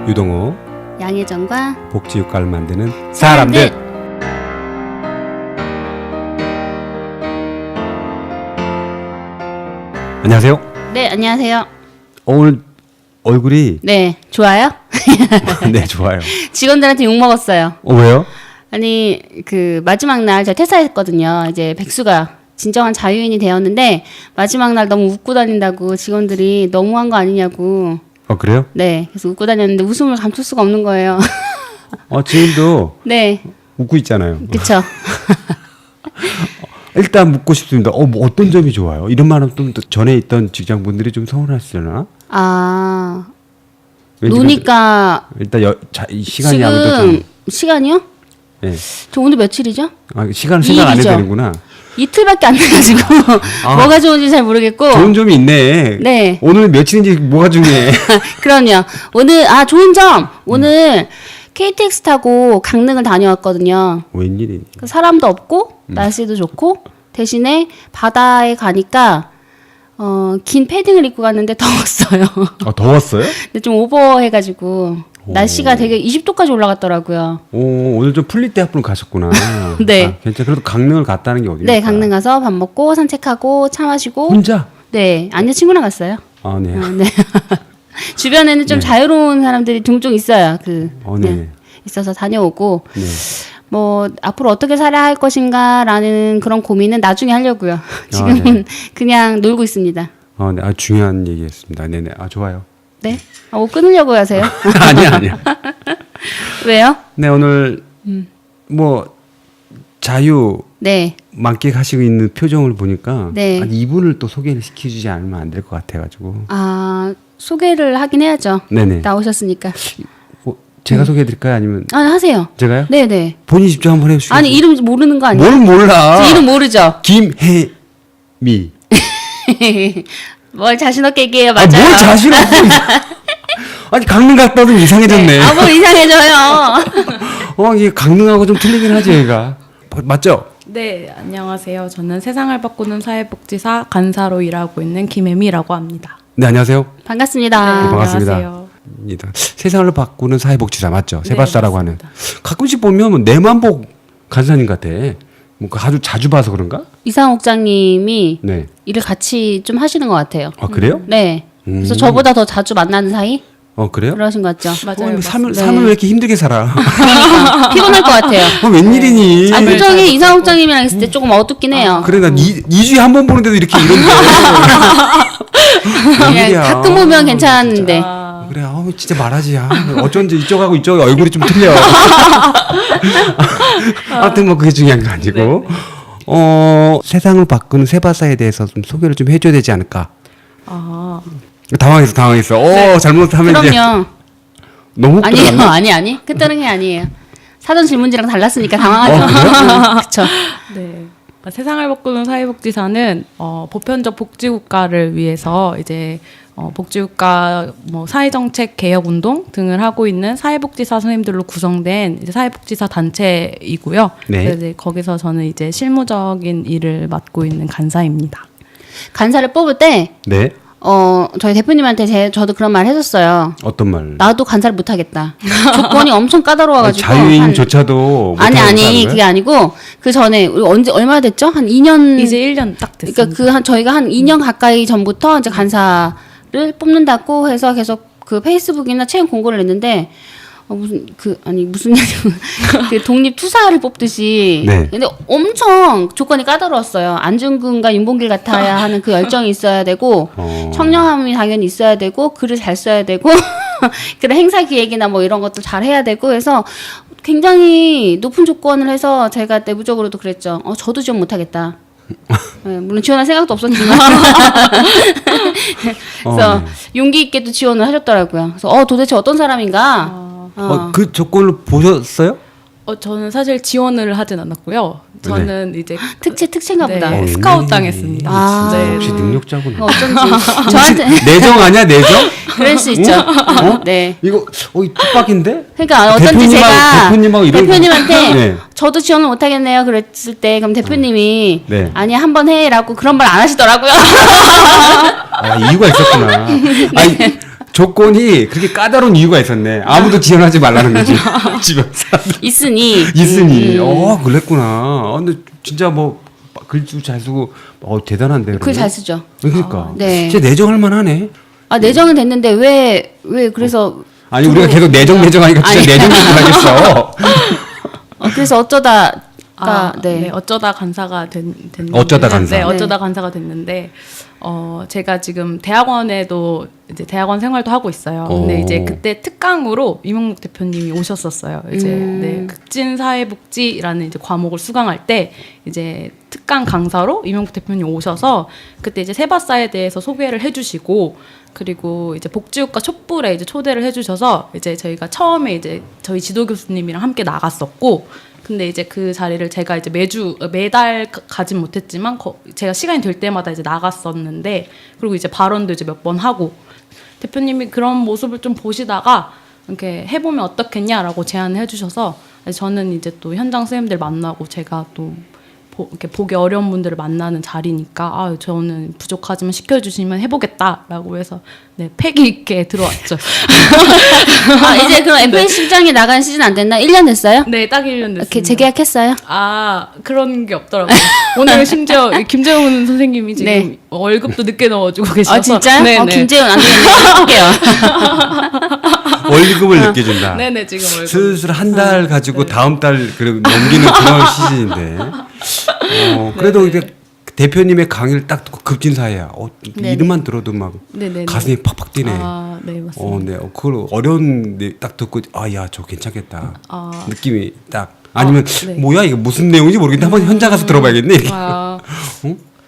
유동호 양혜정과 복지육가를 만드는 사람들. 안녕하세요. 네, 안녕하세요. 오늘 얼굴이 네, 좋아요? 네 좋아요. 직원들한테 욕 먹었어요. 왜요? 아니, 그 마지막 날 제가 퇴사했거든요. 이제 백수가 진정한 자유인이 되었는데 마지막 날 너무 웃고 다닌다고 직원들이 너무한 거 아니냐고. 그래요? 네, 그래서 웃고 다녔는데 웃음을 감출 수가 없는 거예요. 지금도 네, 웃고 있잖아요. 그쵸. 일단 묻고 싶습니다. 뭐 어떤 점이 좋아요? 이런 말하면 좀 전에 있던 직장분들이 좀 서운하시려나? 아, 왠지 노니까 일단 이 시간이 아무래도 지금 좀 시간이요? 예. 저 오늘 며칠이죠? 시간을 생각 안 해도 이일이죠. 되는구나. 이틀밖에 안 돼가지고 뭐가 좋은지 잘 모르겠고. 좋은 점이 있네. 네. 오늘 며칠인지 뭐가 중요해? 그럼요. 오늘 좋은 점 오늘 KTX 타고 강릉을 다녀왔거든요. 웬일이니? 사람도 없고 날씨도 좋고 대신에 바다에 가니까 긴 패딩을 입고 갔는데 더웠어요. 더웠어요? 근데 좀 오버해가지고 날씨가 되게 20도까지 올라갔더라고요. 오늘 좀 풀릴 때 한번 가셨구나. 네. 괜찮아. 그래도 강릉을 갔다는 게 어디입니까? 네, 강릉 가서 밥 먹고 산책하고 차 마시고. 혼자? 네, 아니요 친구랑 갔어요. 네. 네. 주변에는 좀 네. 자유로운 사람들이 종종 있어요. 네. 네. 있어서 다녀오고 네. 뭐 앞으로 어떻게 살아야 할 것인가라는 그런 고민은 나중에 하려고요. 지금은 네. 그냥 놀고 있습니다. 네. 중요한 얘기였습니다. 네네. 좋아요. 네? 뭐 끊으려고 하세요? 아니야. 왜요? 네, 오늘 뭐 자유 네. 만끽하시고 있는 표정을 보니까 네. 이분을 또 소개를 시켜주지 않으면 안 될 것 같아가지고. 소개를 하긴 해야죠. 네네. 나오셨으니까. 제가 소개해드릴까요? 아니면 하세요. 제가요? 네네. 본인 집중 한번 해주시죠. 아니 이름 모르는 거 아니에요? 뭘 몰라? 저 이름 모르죠? 김혜미. 뭘 자신 없게 얘기해요. 맞아요. 뭘 자신 없고. 아니 강릉 갔다 좀 이상해졌네. 네. 뭐 이상해져요. 이게 강릉하고 좀 틀리긴 하지 얘가. 맞죠? 네, 안녕하세요. 저는 세상을 바꾸는 사회복지사 간사로 일하고 있는 김혜미라고 합니다. 네, 안녕하세요. 반갑습니다. 네, 반갑습니다. 안녕하세요. 세상을 바꾸는 사회복지사 맞죠? 네, 세바사라고 하는. 맞습니다. 가끔씩 보면 내만복 간사님 같아. 뭐 아주 자주 봐서 그런가? 이상옥장님이 네. 일을 같이 좀 하시는 것 같아요. 그래요? 네. 그래서 저보다 더 자주 만나는 사이? 그래요? 그러신 것 같죠? 맞아요. 삶을 왜 이렇게 힘들게 살아? 그러니까 피곤할 것 같아요. 웬일이니? 그중에 이상옥장님이랑 있을 때 조금 어둡긴 해요. 그래, 나 2주에 한 번 보는데도 이렇게 이런데. 그냥 웬일이야. 가끔 보면 괜찮은데. 그래, 진짜 말하지. 어쩐지 이쪽하고 이쪽 얼굴이 좀 틀려. 아무튼 뭐 그게 중요한 거 아니고. 세상을 바꾸는 세바사에 대해서 좀 소개를 좀 해줘야 되지 않을까. 당황했어. 네. 잘못하면 이제 그럼요. 너무 아니에요. 아니. 그때는 게 아니에요. 사전 질문지랑 달랐으니까 당황하죠. 그쵸. 네. 세상을 바꾸는 사회복지사는 보편적 복지국가를 위해서 이제 복지국가 사회정책 개혁운동 등을 하고 있는 사회복지사 선생님들로 구성된 이제 사회복지사 단체이고요. 네. 그래서 이제 거기서 저는 이제 실무적인 일을 맡고 있는 간사입니다. 간사를 뽑을 때 네. 저희 대표님한테 저도 그런 말 해줬어요. 어떤 말? 나도 간사를 못하겠다. 조건이 엄청 까다로워가지고. 자유인조차도 아니 그게 아니고 그 전에 우리 얼마 됐죠? 한 2년 이제 1년 딱 됐습니다. 그러니까 저희가 한 2년 가까이 전부터 이제 간사를 뽑는다고 해서 계속 그 페이스북이나 채용 공고를 냈는데 무슨 그 독립 투사를 뽑듯이. 네. 근데 엄청 조건이 까다로웠어요. 안중근과 윤봉길 같아야 하는 그 열정이 있어야 되고 청렴함이 당연히 있어야 되고 글을 잘 써야 되고 그런 행사 기획이나 뭐 이런 것도 잘 해야 되고 해서 굉장히 높은 조건을 해서 제가 내부적으로도 그랬죠. 저도 지원 못하겠다. 네, 물론 지원할 생각도 없었지만 그래서 용기 있게 또 지원을 하셨더라고요. 그래서 도대체 어떤 사람인가? 그 조건을 보셨어요? 저는 사실 지원을 하진 않았고요. 저는 이제 특채인가 보다. 네, 스카웃 당했습니다. 네. 역시 능력자구나. 어쩐지 저한테 내정 아니야 내정? 그럴 수 있죠. 네. 이거 이 뚝박인데? 그러니까 어쩐지 제가 대표님한테 네. 저도 지원을 못하겠네요. 그랬을 때 그럼 대표님이 네. 아니 한번 해라고 그런 말 안 하시더라고요. 이유가 있었구나. 아니 조건이 그렇게 까다로운 이유가 있었네. 아무도 지원하지 말라는 거지. 주변 사람들. 있으니. 그랬구나. 근데 진짜 뭐 글도 잘 쓰고 대단한데. 글 잘 쓰죠. 그러니까. 네. 진짜 내정할 만하네. 내정은 됐는데 왜 그래서 아니 우리가 계속 내정하니까 진짜 내정하겠어. 그래서 어쩌다 네. 어쩌다 간사가 됐는데. 어쩌다 간사. 네, 어쩌다 간사가 됐는데, 제가 지금 대학원에도 이제 대학원 생활도 하고 있어요. 근데 이제 그때 특강으로 이명록 대표님이 오셨었어요. 이제 네, 극진사회복지라는 이제 과목을 수강할 때 이제 특강 강사로 이명록 대표님 오셔서 그때 이제 세바사에 대해서 소개를 해주시고 그리고 이제 복지국가 촛불에 이제 초대를 해주셔서 이제 저희가 처음에 이제 저희 지도 교수님이랑 함께 나갔었고. 근데 이제 그 자리를 제가 이제 매달 가진 못했지만 제가 시간이 될 때마다 이제 나갔었는데 그리고 이제 발언도 이제 몇 번 하고 대표님이 그런 모습을 좀 보시다가 이렇게 해보면 어떻겠냐라고 제안을 해주셔서 저는 이제 또 현장 선생님들 만나고 제가 또 이렇게 보기 어려운 분들을 만나는 자리니까 저는 부족하지만 시켜주시면 해보겠다라고 해서 네 패기 있게 들어왔죠. 이제 그럼 FA 실장이 나간 시즌 안 됐나? 1년 됐어요? 네, 딱 1년 됐습니다. 이렇게 재계약했어요? 그런 게 없더라고요. 오늘 심지어 김재훈 선생님이 지금 네. 월급도 늦게 넣어주고 계셔서. 진짜요? 네, 김재훈 안 되겠네요. 할게요. 월급을 늦게 준다. 네네 지금 월급. 슬슬 한 달 가지고 다음 달 그리고 넘기는 그런 시즌인데. 그래도 이제 대표님의 강의를 딱 듣고 급진사회야. 이름만 들어도 막 네네네. 가슴이 팍팍 뛰네. 네 맞습니다. 네. 그걸 어려운 딱 듣고 야 저 괜찮겠다. 느낌이 딱. 아니면 네. 뭐야 이거 무슨 내용인지 모르겠는데 한번 현장 가서 들어봐야겠네.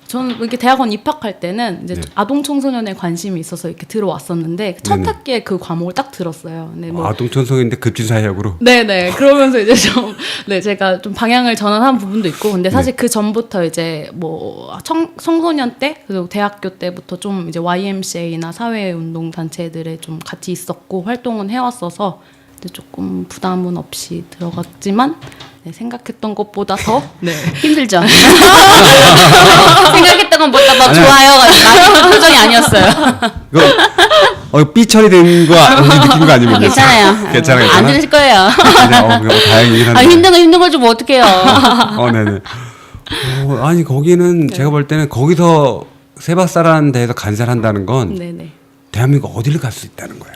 저는 이렇게 대학원 입학할 때는 이제 네. 아동 청소년에 관심이 있어서 이렇게 들어왔었는데 첫 네네. 학기에 그 과목을 딱 들었어요. 네, 아동천성인데 급진사회학으로. 네네. 그러면서 이제 좀, 네, 제가 좀 방향을 전환한 부분도 있고, 근데 사실 그 전부터 이제 뭐, 청소년 때, 그리고 대학교 때부터 좀 이제 YMCA나 사회운동 단체들에 좀 같이 있었고, 활동은 해왔어서, 이제 조금 부담은 없이 들어갔지만, 네, 생각했던 것보다 더, 네. 힘들죠. 생각했던 것보다 더 좋아요가 나쁜 표정이 아니었어요. 삐 처리된 거 느낀 거 아니면 괜찮아요. 괜찮아요. 안 들으실 거예요. 다행이긴 한데. 힘든 걸 좀 어떡해요. 네네. 아니 거기는 제가 볼 때는 거기서 세바사라는 데에서 간사를 한다는 건 네네. 대한민국 어디를 갈 수 있다는 거야.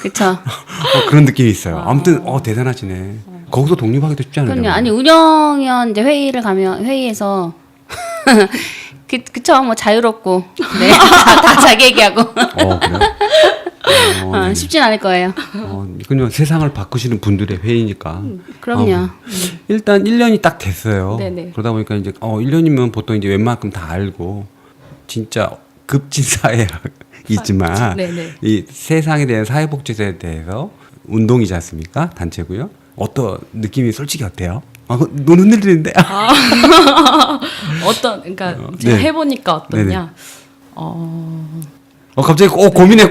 그렇죠. 그런 느낌이 있어요. 아무튼 대단하시네. 거기서 독립하기도 쉽지 않아요. 그럼요. 아니 운영위원 이제 회의를 가면 회의에서 그쵸 뭐 자유롭고 네, 다 자기 얘기하고 그래요? 네. 쉽진 않을 거예요. 그냥 세상을 바꾸시는 분들의 회의니까. 그럼요. 일단 1년이 딱 됐어요. 네네. 그러다 보니까 이제 1년이면 보통 이제 웬만큼 다 알고 진짜 급진사회이지만 네네. 이 세상에 대한 사회복지에 대해서 운동이지 않습니까? 단체고요. 어떤 느낌이 솔직히 어때요? 눈 흔들리는데. 그러니까 제가 네. 해보니까 어떠냐. 갑자기 고민해.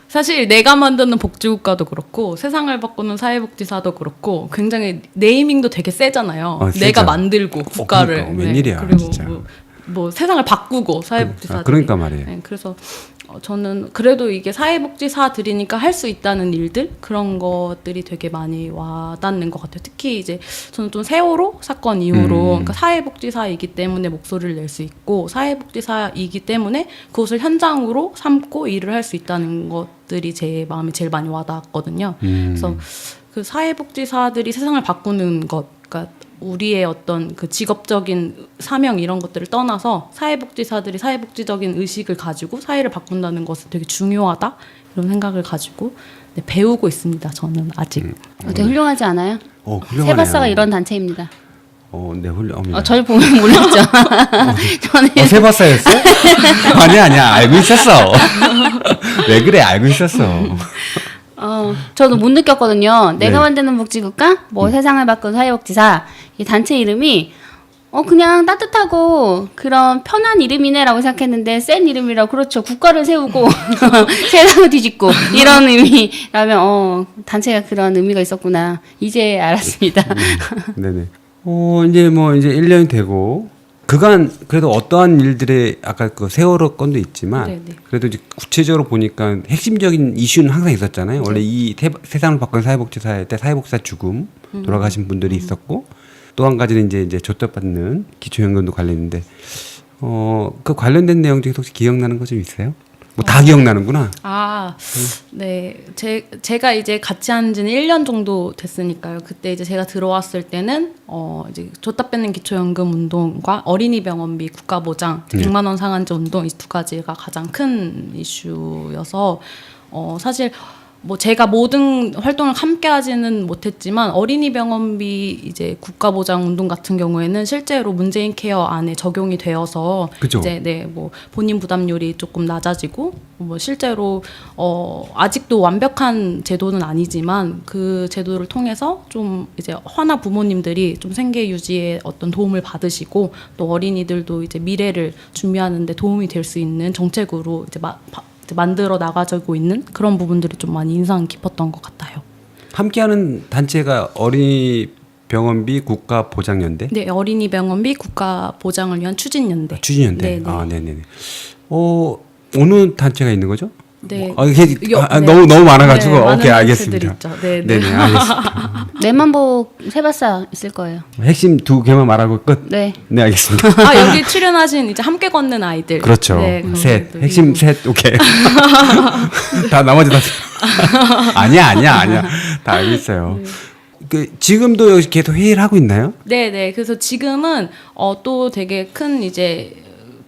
사실 내가 만드는 복지국가도 그렇고 세상을 바꾸는 사회복지사도 그렇고 굉장히 네이밍도 되게 세잖아요. 세죠. 내가 만들고 국가를. 그러니까, 웬일이야, 그리고 진짜. 뭐 세상을 바꾸고 사회복지사들이. 그러니까 말이에요. 네, 그래서 저는 그래도 이게 사회복지사들이니까 할 수 있다는 일들 그런 것들이 되게 많이 와닿는 것 같아요. 특히 이제 저는 좀 세월호 사건 이후로 그러니까 사회복지사이기 때문에 목소리를 낼 수 있고 사회복지사이기 때문에 그것을 현장으로 삼고 일을 할 수 있다는 것들이 제 마음에 제일 많이 와닿았거든요. 그래서 그 사회복지사들이 세상을 바꾸는 것, 그러니까 우리의 어떤 그 직업적인 사명 이런 것들을 떠나서 사회복지사들이 사회복지적인 의식을 가지고 사회를 바꾼다는 것은 되게 중요하다 이런 생각을 가지고 네, 배우고 있습니다. 저는 아직. 되게 훌륭하지 않아요? 훌륭하네요. 세바사가 이런 단체입니다. 네, 훌륭합니다. 저를 보면 몰랐죠. 저는 세바사였어? 아니야, 알고 있었어. 왜 그래, 알고 있었어. 저도 못 느꼈거든요. 내가 네. 만드는 복지국가, 뭐 세상을 바꾸는 사회복지사, 이 단체 이름이 그냥 따뜻하고 그런 편한 이름이네라고 생각했는데 센 이름이라고 그렇죠. 국가를 세우고 세상을 뒤집고 이런 의미라면 단체가 그런 의미가 있었구나. 이제 알았습니다. 네네. 이제 1년이 되고 그간 그래도 어떠한 일들의 아까 그 세월호 건도 있지만 네네. 그래도 이제 구체적으로 보니까 핵심적인 이슈는 항상 있었잖아요. 원래 이 세상을 바꾼 사회복지사회 때 사회복지사 죽음 돌아가신 분들이 있었고 또 한 가지는 이제 조떡받는 기초연금도 관련인데 그 관련된 내용 중에 혹시 기억나는 거 좀 있어요? 뭐 다 기억나는구나. 네. 제가 이제 같이 한 지는 1년 정도 됐으니까요. 그때 이제 제가 들어왔을 때는, 이제 줬다 뺏는 기초연금 운동과 어린이 병원비 국가보장, 100만 원 상한제 운동 이 두 가지가 가장 큰 이슈여서, 사실 뭐 제가 모든 활동을 함께 하지는 못했지만 어린이 병원비 이제 국가보장 운동 같은 경우에는 실제로 문재인 케어 안에 적용이 되어서 그쵸. 이제 뭐 본인 부담률이 조금 낮아지고 뭐 실제로 아직도 완벽한 제도는 아니지만 그 제도를 통해서 좀 이제 화나 부모님들이 좀 생계 유지에 어떤 도움을 받으시고 또 어린이들도 이제 미래를 준비하는데 도움이 될 수 있는 정책으로 이제 만들어 나가지고 있는 그런 부분들이 좀 많이 인상 깊었던 것 같아요. 함께하는 단체가 어린이 병원비 국가보장연대? 네, 어린이 병원비 국가 보장을 위한 추진연대. 추진연대. 네네. 아, 네네네. 어느 단체가 있는 거죠? 네. 이게 네. 너무 많아가지고 네, 많은 오케이 알겠습니다. 단체들이 있죠. 네, 네네 알겠습니다. 내만복 세바사 있을 거예요. 핵심 두 개만 말하고 끝. 네. 네 알겠습니다. 여기 출연하신 이제 함께 걷는 아이들. 그렇죠. 네, 셋 그런 핵심 셋 오케이. 다 나머지 다 아니야 다 알겠어요. 그 지금도 여기 계속 회의를 하고 있나요? 네. 그래서 지금은 또 되게 큰 이제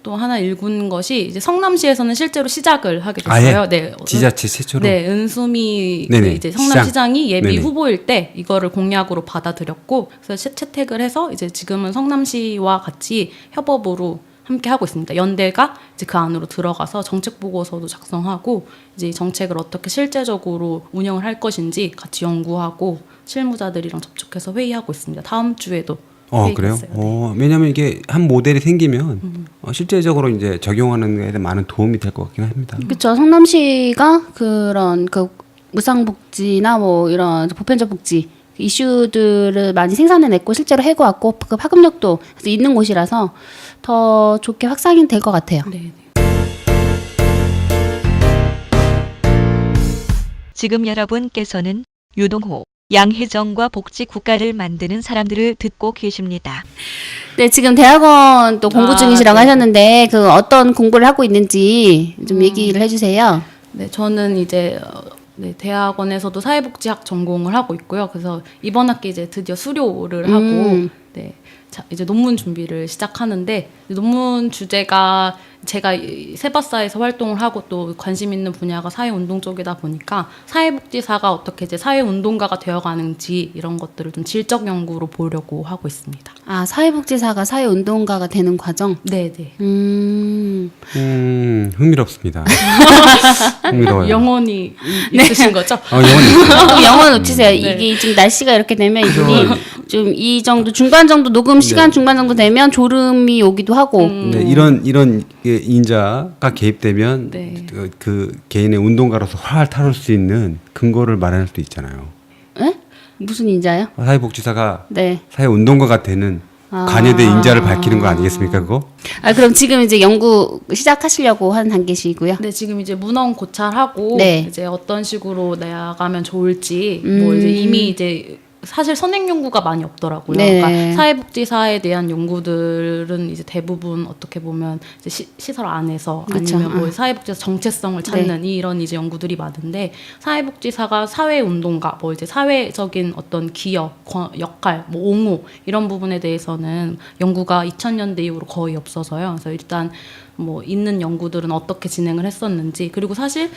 또 하나 일군 것이 이제 성남시에서는 실제로 시작을 하게 됐어요. 아예? 네. 지자체 최초로. 네, 은수미 네네, 이제 성남시장이 시장. 예비 네네. 후보일 때 이거를 공약으로 받아들였고 그래서 채택을 해서 이제 지금은 성남시와 같이 협업으로 함께 하고 있습니다. 연대가 이제 그 안으로 들어가서 정책 보고서도 작성하고 이제 이 정책을 어떻게 실제적으로 운영을 할 것인지 같이 연구하고 실무자들이랑 접촉해서 회의하고 있습니다. 다음 주에도 회의가 그래요? 있어요. 네. 왜냐하면 이게 한 모델이 생기면 실제적으로 이제 적용하는 데에 많은 도움이 될 것 같긴 합니다. 그렇죠. 성남시가 그런 그 무상복지나 뭐 이런 보편적 복지 이슈들을 많이 생산해냈고 실제로 해고왔고 그 파급력도 있는 곳이라서 더 좋게 확산이 될 것 같아요. 네. 지금 여러분께서는 유동호, 양혜정과 복지 국가를 만드는 사람들을 듣고 계십니다. 네, 지금 대학원 또 공부 중이시라고 네. 하셨는데 그 어떤 공부를 하고 있는지 좀 얘기를 해주세요. 네, 저는 이제 대학원에서도 사회복지학 전공을 하고 있고요. 그래서 이번 학기 이제 드디어 수료를 하고 이제 논문 준비를 시작하는데 논문 주제가 제가 세바사에서 활동을 하고 또 관심 있는 분야가 사회운동 쪽이다 보니까 사회복지사가 어떻게 이제 사회운동가가 되어가는지 이런 것들을 좀 질적 연구로 보려고 하고 있습니다. 아, 사회복지사가 사회운동가가 되는 과정? 네네. 흥미롭습니다. 흥미로워요. 영혼이 있으신 거죠? 영원히. 또 영어 놓치세요. 네. 이게 지금 날씨가 이렇게 되면 이분이 좀 이 정도 중간 정도 녹음 시간 중간 정도 되면 졸음이 오기도 하고 네, 이런 인자가 개입되면 네. 그 개인의 운동가로서 활 타올 수 있는 근거를 마련할 수도 있잖아요. 에? 무슨 인자요? 사회복지사가 네. 사회운동가가 되는 관여대 인자를 밝히는 거 아니겠습니까, 그거? 아, 그럼 지금 이제 연구 시작하시려고 하는 단계시고요. 네, 지금 이제 문헌 고찰하고 네. 이제 어떤 식으로 나가면 좋을지 뭐 이제 이미 이제 사실 선행 연구가 많이 없더라고요. 네. 그러니까 사회복지사에 대한 연구들은 이제 대부분 어떻게 보면 이제 시설 안에서 그쵸. 아니면 뭐 사회복지사 정체성을 찾는 이런 이제 연구들이 많은데 사회복지사가 사회운동가 뭐 이제 사회적인 어떤 기여, 역할, 뭐 옹호 이런 부분에 대해서는 연구가 2000년대 이후로 거의 없어서요. 그래서 일단 뭐 있는 연구들은 어떻게 진행을 했었는지 그리고 사실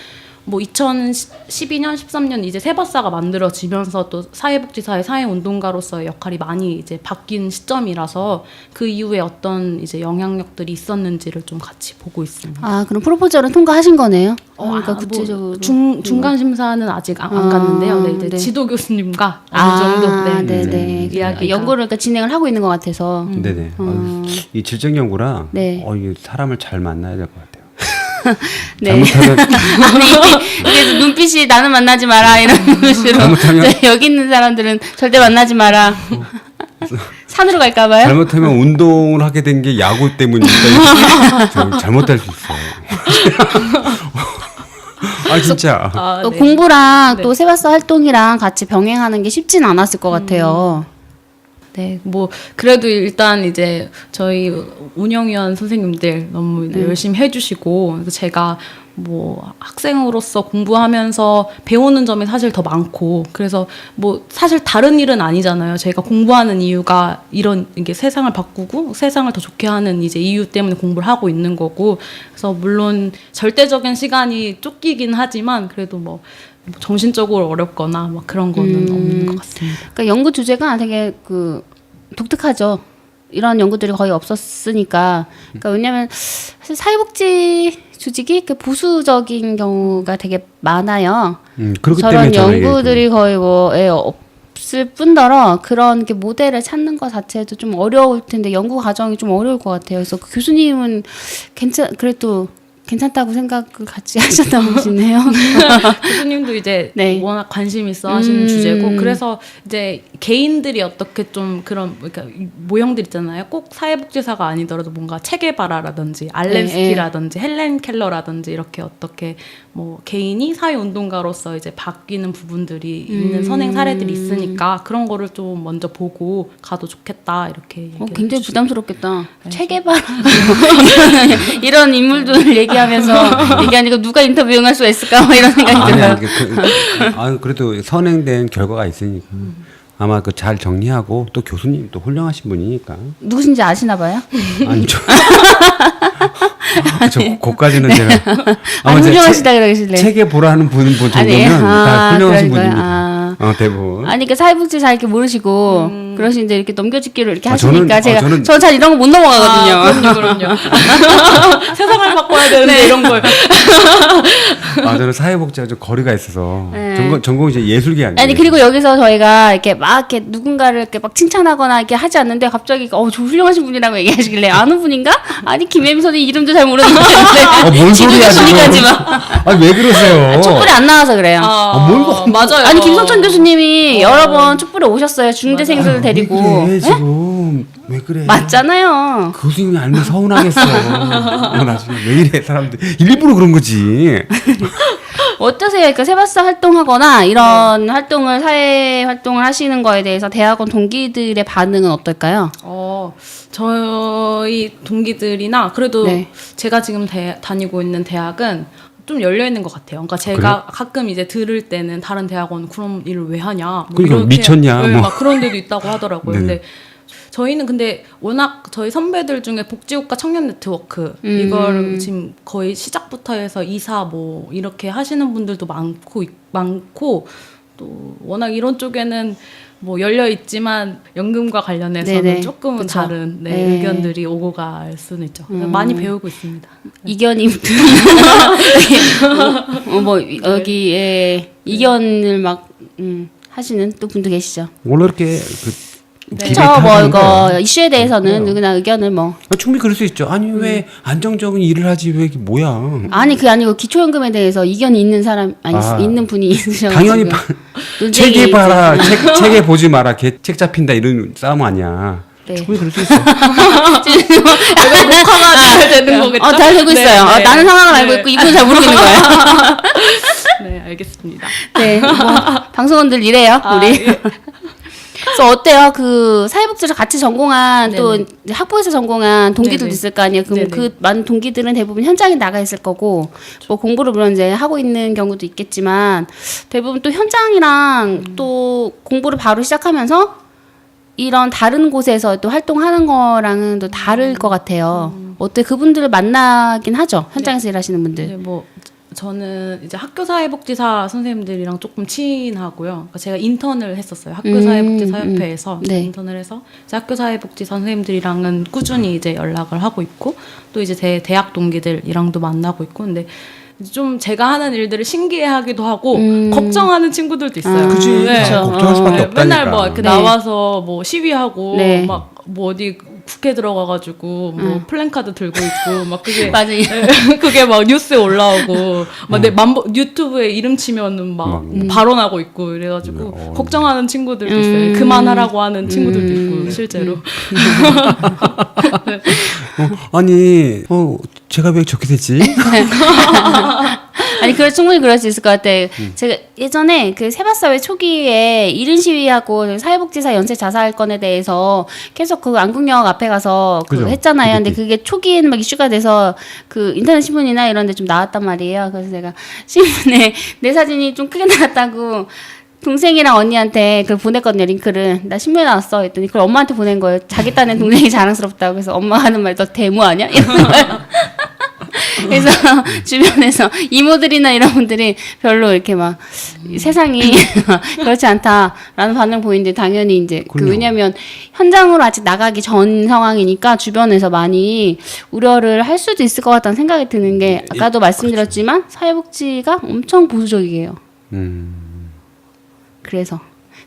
뭐 2012년, 13년 이제 세바사가 만들어지면서 또 사회복지사의 사회운동가로서의 역할이 많이 이제 바뀐 시점이라서 그 이후에 어떤 이제 영향력들이 있었는지를 좀 같이 보고 있습니다. 아, 그럼 프로포절은 통과하신 거네요. 그러니까 뭐 구체적으로 중간 심사는 아직 안 갔는데요. 네, 이제 네. 지도 교수님과 어느 정도 네네. 이야기가 연구를 그러니까 진행을 하고 있는 것 같아서. 네네. 이 질적 연구랑 네. 이게 사람을 잘 만나야 될 것 같아요. 네. 잘못하면 그래서 눈빛이 나는 만나지 마라 이런 눈빛으로 잘못하면- 여기 있는 사람들은 절대 만나지 마라. 산으로 갈까봐요. 잘못하면 운동을 하게 된 게 야구 때문이니까 잘못될 수 있어요. 아 진짜. 또 네. 공부랑 네. 또 세바사 활동이랑 같이 병행하는 게 쉽진 않았을 것 같아요. 네, 뭐 그래도 일단 이제 저희 운영위원 선생님들 너무 열심히 해주시고 그래서 제가 뭐 학생으로서 공부하면서 배우는 점이 사실 더 많고 그래서 뭐 사실 다른 일은 아니잖아요. 제가 공부하는 이유가 이런 이게 세상을 바꾸고 세상을 더 좋게 하는 이제 이유 때문에 공부를 하고 있는 거고 그래서 물론 절대적인 시간이 쫓기긴 하지만 그래도 뭐 정신적으로 어렵거나 막 그런 거는 없는 것 같습니다. 그러니까 연구 주제가 되게 그 독특하죠. 이런 연구들이 거의 없었으니까. 그러니까 왜냐면 사실 사회복지 조직이 그 보수적인 경우가 되게 많아요. 그렇기 저런 때문에 저는 연구들이 거의 뭐 없을 뿐더러 그런 게 모델을 찾는 것 자체도 좀 어려울 텐데 연구 과정이 좀 어려울 것 같아요. 그래서 그 교수님은 그래도 괜찮다고 생각을 같이 하셨나 보시네요. 교수님도 이제 네. 워낙 관심 있어 하시는 주제고 그래서 이제 개인들이 어떻게 좀 그런 그러니까 모형들 있잖아요. 꼭 사회복지사가 아니더라도 뭔가 체게바라라든지 알렌스키라든지 헬렌 켈러라든지 이렇게 어떻게 뭐 개인이 사회운동가로서 이제 바뀌는 부분들이 있는 선행 사례들이 있으니까 그런 거를 좀 먼저 보고 가도 좋겠다 이렇게 굉장히 부담스럽겠다. 체계바라 이런 인물들을 얘기하면서 얘기하니까 누가 인터뷰 응할 수가 있을까 뭐 이런 생각이 들어요. 그래도 선행된 결과가 있으니까 아마 그 잘 정리하고 또 교수님 또 훌륭하신 분이니까. 누구신지 아시나 봐요? 아니죠. 저 거기까지는 제가 아니 훌륭하시다 그러실래. 책에 보라는 분 정도면 아니, 다 훌륭하신 그런 분입니다. 거야. 대부분. 아니 그 사회복지 잘 이렇게 모르시고 그러시는데 이렇게 넘겨짓기로 이렇게 하시니까 저는 저는 잘 이런 거 못 넘어가거든요. 그럼요. 세상을 바꿔야 되는데 이런 걸. 저는 사회복지와 좀 거리가 있어서 네. 전공이 이제 예술계 아니에요. 아니 그리고 여기서 저희가 이렇게 막 이렇게 누군가를 이렇게 막 칭찬하거나 이렇게 하지 않는데 갑자기 저 훌륭하신 분이라고 얘기하시길래 아는 분인가? 아니 김혜미 선생님 이름도 잘 모르는데 뭔 소리야 지금? 아니 왜 그러세요? 촛불에 안 나와서 그래요. 맞아요. 아니 김성천 교수님이 여러 번 촛불에 오셨어요. 중대생들 데리고. 왜 그래, 지금 왜 그래? 맞잖아요. 교수님이 알면 서운하겠어. 나중에 왜 이래 사람들 일부러 그런 거지. 어떠세요? 그러니까 세바사 활동하거나 이런 활동을 사회 활동을 하시는 거에 대해서 대학원 동기들의 반응은 어떨까요? 저희 동기들이나 그래도 네. 제가 지금 다니고 있는 대학은 좀 열려 있는 것 같아요. 그러니까 제가 가끔 이제 들을 때는 다른 대학원 그런 일을 왜 하냐? 뭐 그러니까 이렇게, 미쳤냐? 네, 뭐. 막 그런 데도 있다고 하더라고요. 네. 근데 저희는 근데 워낙 저희 선배들 중에 복지국가 청년 네트워크 이걸 지금 거의 시작부터 해서 이사 뭐 이렇게 하시는 분들도 많고 또 워낙 이런 쪽에는 뭐 열려 있지만 연금과 관련해서는 네네. 조금은 그쵸. 다른 네. 의견들이 오고 갈 수는 있죠. 많이 배우고 있습니다. 이견이 뭐 여기에 이견을 막 하시는 또 분도 계시죠. 원래 이렇게 그쵸, 뭐 이거 이슈에 대해서는 누구나 의견을 뭐 충분히 그럴 수 있죠. 아니 왜 안정적인 일을 하지 왜 이게 뭐야? 아니 그게 아니고 기초연금에 대해서 이견이 있는 사람 있는 분이 있으셔. 당연히 책에 봐라, 책에 보지 마라, 책 잡힌다 이런 싸움 아니야. 네. 충분히 그럴 수 있어. 녹화가 잘 되는 거겠죠? 잘 되고 있어요. 네, 네. 나는 상황을 알고 네. 있고 이분은 잘 모르겠는 거예요. 네, 알겠습니다. 네, 뭐 방송원들 이래요, 우리. 예. 그래서 어때요? 그 사회복지를 같이 전공한 또 네네. 이제 학부에서 전공한 동기들도 네네. 있을 거 아니에요. 그럼 네네. 그 많은 동기들은 대부분 현장에 나가 있을 거고 뭐 공부를 물론 이제 하고 있는 경우도 있겠지만 대부분 또 현장이랑 또 공부를 바로 시작하면서 이런 다른 곳에서 또 활동하는 거랑은 또 다를 것 같아요. 어때 그분들을 만나긴 하죠. 현장에서 일하시는 분들. 네, 뭐 저는 이제 학교사회복지사 선생님들이랑 조금 친하고요. 그러니까 제가 인턴을 했었어요. 학교사회복지사협회에서 네. 인턴을 해서 이제 학교사회복지사 선생님들이랑은 꾸준히 이제 연락을 하고 있고 또 이제 제 대학 동기들이랑도 만나고 있고 근데 좀 제가 하는 일들을 신기해하기도 하고 걱정하는 친구들도 있어요. 그치. 그쵸. 걱정할 수밖에 없다니까. 맨날 뭐 이렇게 네. 나와서 뭐 시위하고 네. 막 뭐 어디 국회 들어가가지고 뭐 플랜카드 들고 있고 막 그게 맞아요. 그게 막 뉴스에 올라오고 막 내 유튜브에 이름 치면은 막 발언하고 있고 이래가지고 걱정하는 친구들도 있어요. 그만하라고 하는 친구들도 있고 실제로. 아니 제가 왜 저렇게 됐지? 아니, 충분히 그럴 수 있을 것 같아요. 제가 예전에 그 세바사회 초기에 1인 시위하고 사회복지사 연쇄 자살 건에 대해서 계속 그 안국역 앞에 가서 그죠. 했잖아요. 근데 그게 초기에는 막 이슈가 돼서 그 인터넷 신문이나 이런 데 좀 나왔단 말이에요. 그래서 제가 신문에 내 사진이 좀 크게 나왔다고 동생이랑 언니한테 그걸 보냈거든요, 링크를. 나 신문에 나왔어. 했더니 그걸 엄마한테 보낸 거예요. 자기 딴엔 동생이 자랑스럽다고. 그래서 엄마 하는 말, 너 데모 아니야? 이런 거예요. 그래서 주변에서 이모들이나 이런 분들이 별로 이렇게 막 세상이 그렇지 않다라는 반응 보이는데 당연히 이제 왜냐면 현장으로 아직 나가기 전 상황이니까 주변에서 많이 우려를 할 수도 있을 것 같다는 생각이 드는 게 아까도 말씀드렸지만 사회복지가 엄청 보수적이에요. 그래서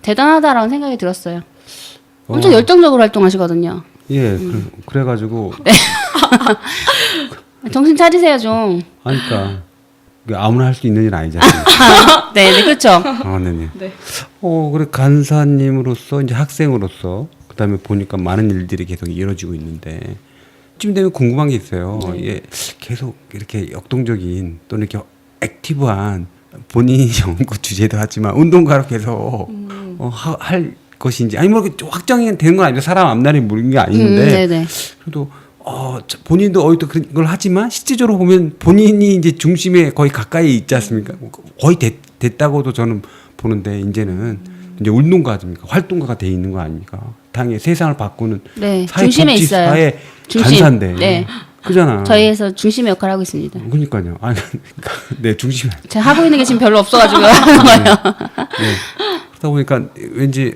대단하다라는 생각이 들었어요. 엄청 열정적으로 활동하시거든요. 예, 그래가지고 정신 차리세요 좀. 그러니까 아무나 할 수 있는 일 아니잖아요. 네, 그렇죠. 네네. 네. 그래 간사님으로서 이제 학생으로서 그다음에 보니까 많은 일들이 계속 이루어지고 있는데 쯤 되면 궁금한 게 있어요. 예, 계속 이렇게 역동적인 또는 이렇게 액티브한 본인이 연구 주제도 하지만 운동가로 계속 할 것인지 아니 뭐 확정이 되는 건 아니죠. 사람 앞날이 모르는 게 아닌데 네네. 그래도 본인도 어디도 그런 걸 하지만 실제적으로 보면 본인이 이제 중심에 거의 가까이 있지 않습니까? 거의 됐다고도 저는 보는데 이제는 이제 운동가입니까? 활동가가 돼 있는 거 아닙니까? 당연히 세상을 바꾸는 네, 중심에 있어요. 사회 중심. 간사인데. 네. 그잖아. 저희에서 중심의 역할을 하고 있습니다. 그러니까요. 아니, 네, 중심에. 제가 하고 있는 게 지금 별로 없어가지고 하는 거예요. 네. 그러다 보니까 왠지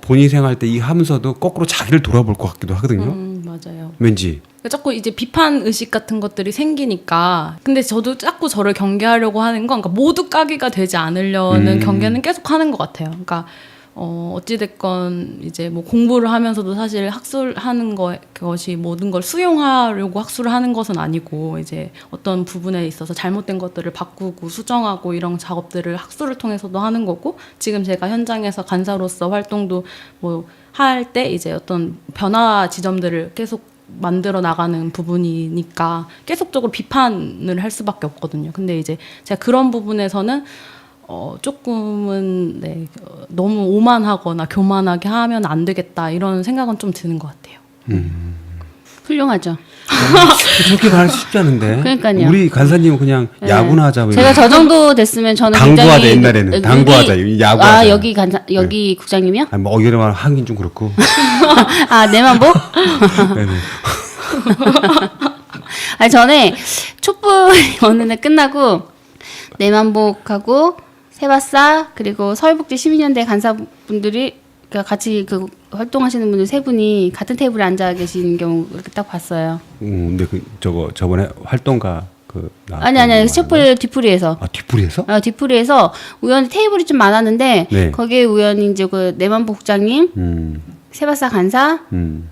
본인 생활 때 이 하면서도 거꾸로 자기를 돌아볼 것 같기도 하거든요. 맞아요. 왠지. 그러니까 자꾸 이제 비판 의식 같은 것들이 생기니까 근데 저도 자꾸 저를 경계하려고 하는 건 그러니까 모두 까기가 되지 않으려는 경계는 계속 하는 것 같아요. 그러니까 어찌됐건 이제 뭐 공부를 하면서도 사실 학술하는 것이 모든 걸 수용하려고 학술을 하는 것은 아니고 이제 어떤 부분에 있어서 잘못된 것들을 바꾸고 수정하고 이런 작업들을 학술을 통해서도 하는 거고 지금 제가 현장에서 간사로서 활동도 뭐 할 때 이제 어떤 변화 지점들을 계속 만들어 나가는 부분이니까 계속적으로 비판을 할 수밖에 없거든요. 근데 이제 제가 그런 부분에서는 조금은 네, 너무 오만하거나 교만하게 하면 안 되겠다 이런 생각은 좀 드는 것 같아요. 훌륭하죠. 저렇게 말하기 쉽지 않은데. 그러니까요. 우리 간사님은 그냥 네. 야구나 하자. 제가 저 정도 됐으면 저는 당구하자 굉장히 옛날에는 당구하자 야구하자. 아 여기 국장님이요? 아니 뭐 이런 말 하긴 좀 그렇고. 아 내만복? 네네. 아니 전에 촛불 어느 날 끝나고 내만복하고 세바사 그리고 서울복지 시민연대 간사분들이 그러니까 같이 그 활동하시는 분들 세 분이 같은 테이블에 앉아 계시는 경우 이렇게 딱 봤어요. 근데 저번에 활동가 아니 촛불 뒤풀이에서. 아 뒤풀이에서? 뒤풀이에서 우연히 테이블이 좀 많았는데 네. 거기에 우연히 이제 그 내만복 국장님, 세바사 간사,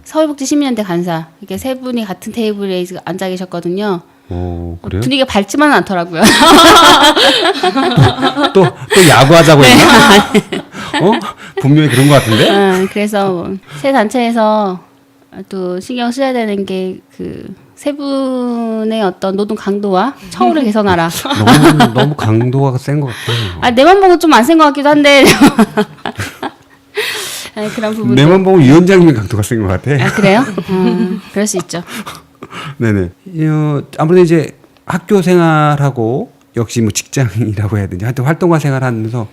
서울복지 시민연대 간사 이렇게 세 분이 같은 테이블에 앉아 계셨거든요. 그래요? 분위기가 밝지만은 않더라고요. 또 야구하자고 했나? 분명히 그런 것 같은데? 그래서 새 단체에서 또 신경 써야 되는 게 그 세 분의 어떤 노동 강도와 처우를 개선하라. 너무 강도가 센 것 같아요. 내만 보고 좀 안 센 것 같기도 한데. 그런 부분. 내만 보고 위원장님 강도가 센 것 같아. 그래요? 그럴 수 있죠. 네네. 아무래도 이제 학교 생활하고 역시 뭐 직장이라고 해야 되지. 하여튼 활동가 생활하면서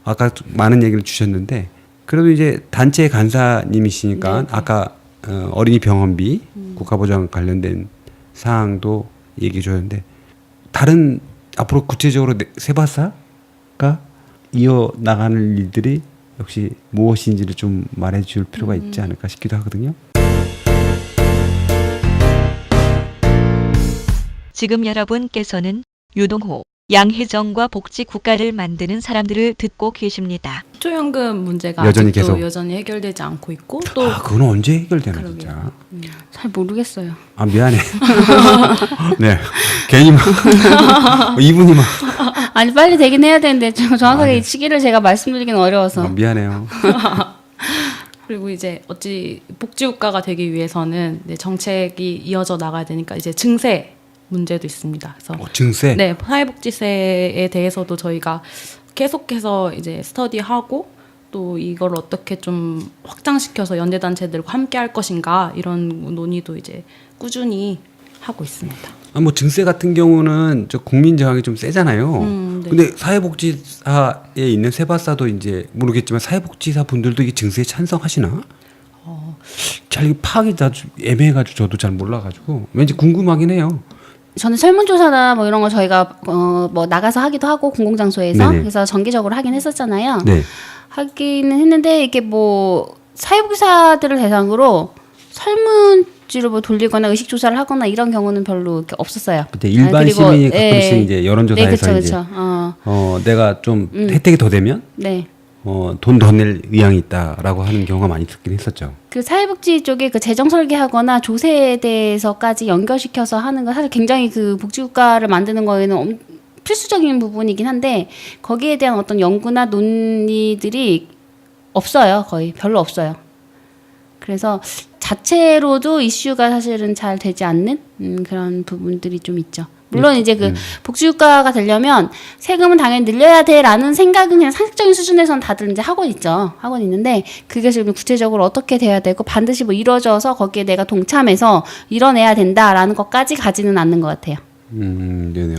아까 많은 얘기를 주셨는데 그래도 이제 단체 간사님이시니까 아까 어린이 병원비 국가보장 관련된 사항도 얘기해 주셨는데 다른 앞으로 구체적으로 세바사가 이어나가는 일들이 역시 무엇인지를 좀 말해줄 필요가 있지 않을까 싶기도 하거든요. 지금 여러분께서는 유동호 양혜정과 복지 국가를 만드는 사람들을 듣고 계십니다. 기초연금 문제가 여전히 아직도 계속. 여전히 해결되지 않고 있고 또 그건 언제 해결되나 그러게요. 진짜. 잘 모르겠어요. 아 미안해. 네, 괜히 막 이분이 막 아니 빨리 되긴 해야 되는데 정확하게 네. 이 시기를 제가 말씀드리기는 어려워서. 미안해요. 그리고 이제 어찌 복지국가가 되기 위해서는 이제 정책이 이어져 나가야 되니까 이제 증세 문제도 있습니다. 그래서 증세. 네, 사회복지세에 대해서도 저희가 계속해서 이제 스터디하고 또 이걸 어떻게 좀 확장시켜서 연대단체들과 함께 할 것인가 이런 논의도 이제 꾸준히 하고 있습니다. 아, 뭐 증세 같은 경우는 저 국민 저항이 좀 세잖아요. 네. 근데 사회복지사에 있는 세바사도 이제 모르겠지만 사회복지사 분들도 이게 증세에 찬성하시나? 잘 이게 파악이 아주 애매해가지고 저도 잘 몰라가지고 왠지 궁금하긴 해요. 저는 설문조사나 뭐 이런 거 저희가 뭐 나가서 하기도 하고 공공장소에서 네네. 그래서 정기적으로 하긴 했었잖아요. 네. 하기는 했는데 이게 뭐 사회복지사들을 대상으로 설문지로 뭐 돌리거나 의식조사를 하거나 이런 경우는 별로 이렇게 없었어요. 그때 일반 그리고, 시민이 예. 가끔씩 이제 여론조사에서 네, 그쵸, 이제 그쵸. 내가 좀 혜택이 더 되면 네. 돈 더 낼 의향이 있다라고 하는 경우가 많이 있긴 했었죠. 그 사회복지 쪽에 그 재정 설계하거나 조세에 대해서까지 연결시켜서 하는 건 사실 굉장히 그 복지국가를 만드는 거에는 필수적인 부분이긴 한데 거기에 대한 어떤 연구나 논의들이 없어요. 거의 별로 없어요. 그래서 자체로도 이슈가 사실은 잘 되지 않는 그런 부분들이 좀 있죠. 물론 이제 그 복지국가가 되려면 세금은 당연히 늘려야 돼라는 생각은 그냥 상식적인 수준에서는 다들 이제 하고 있죠. 하고 있는데 그게 지금 구체적으로 어떻게 돼야 되고 반드시 뭐 이루어져서 거기에 내가 동참해서 이뤄내야 된다라는 것까지 가지는 않는 것 같아요. 네네.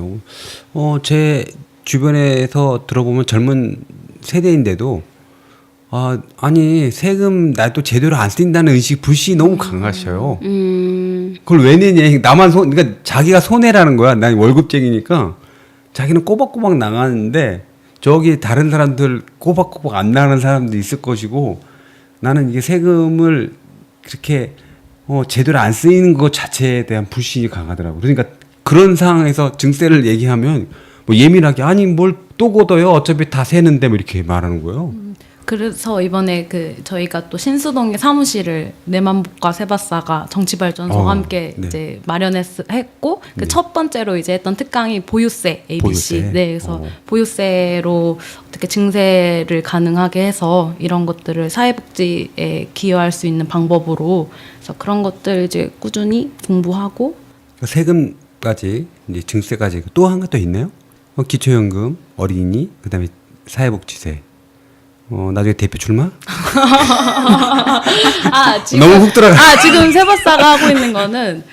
제 주변에서 들어보면 젊은 세대인데도 아니 세금 나도 제대로 안 쓴다는 의식 불신이 너무 강하셔요. 그걸 왜 내냐? 나만 그러니까 자기가 손해라는 거야. 난 월급쟁이니까 자기는 꼬박꼬박 나가는데 저기 다른 사람들 꼬박꼬박 안 나가는 사람도 있을 것이고 나는 이게 세금을 그렇게 제대로 안 쓰이는 것 자체에 대한 불신이 강하더라고. 그러니까 그런 상황에서 증세를 얘기하면 뭐 예민하게 아니 뭘 또 걷어요. 어차피 다 세는데 뭐 이렇게 말하는 거예요. 그래서 이번에 그 저희가 또 신수동에 사무실을 내만복과 세바사가 정치발전소와 함께 네. 이제 마련했고 그 첫 번째로 이제 했던 특강이 보유세 ABC. 보유세? 네, 그래서 보유세로 어떻게 증세를 가능하게 해서 이런 것들을 사회복지에 기여할 수 있는 방법으로 그래서 그런 것들 이제 꾸준히 공부하고 세금까지 이제 증세까지 또 한 가 또 있나요? 기초연금, 어린이, 그다음에 사회복지세. 나중에 대표 출마? 너무 훅 들어가. 지금 세바사가 하고 있는 거는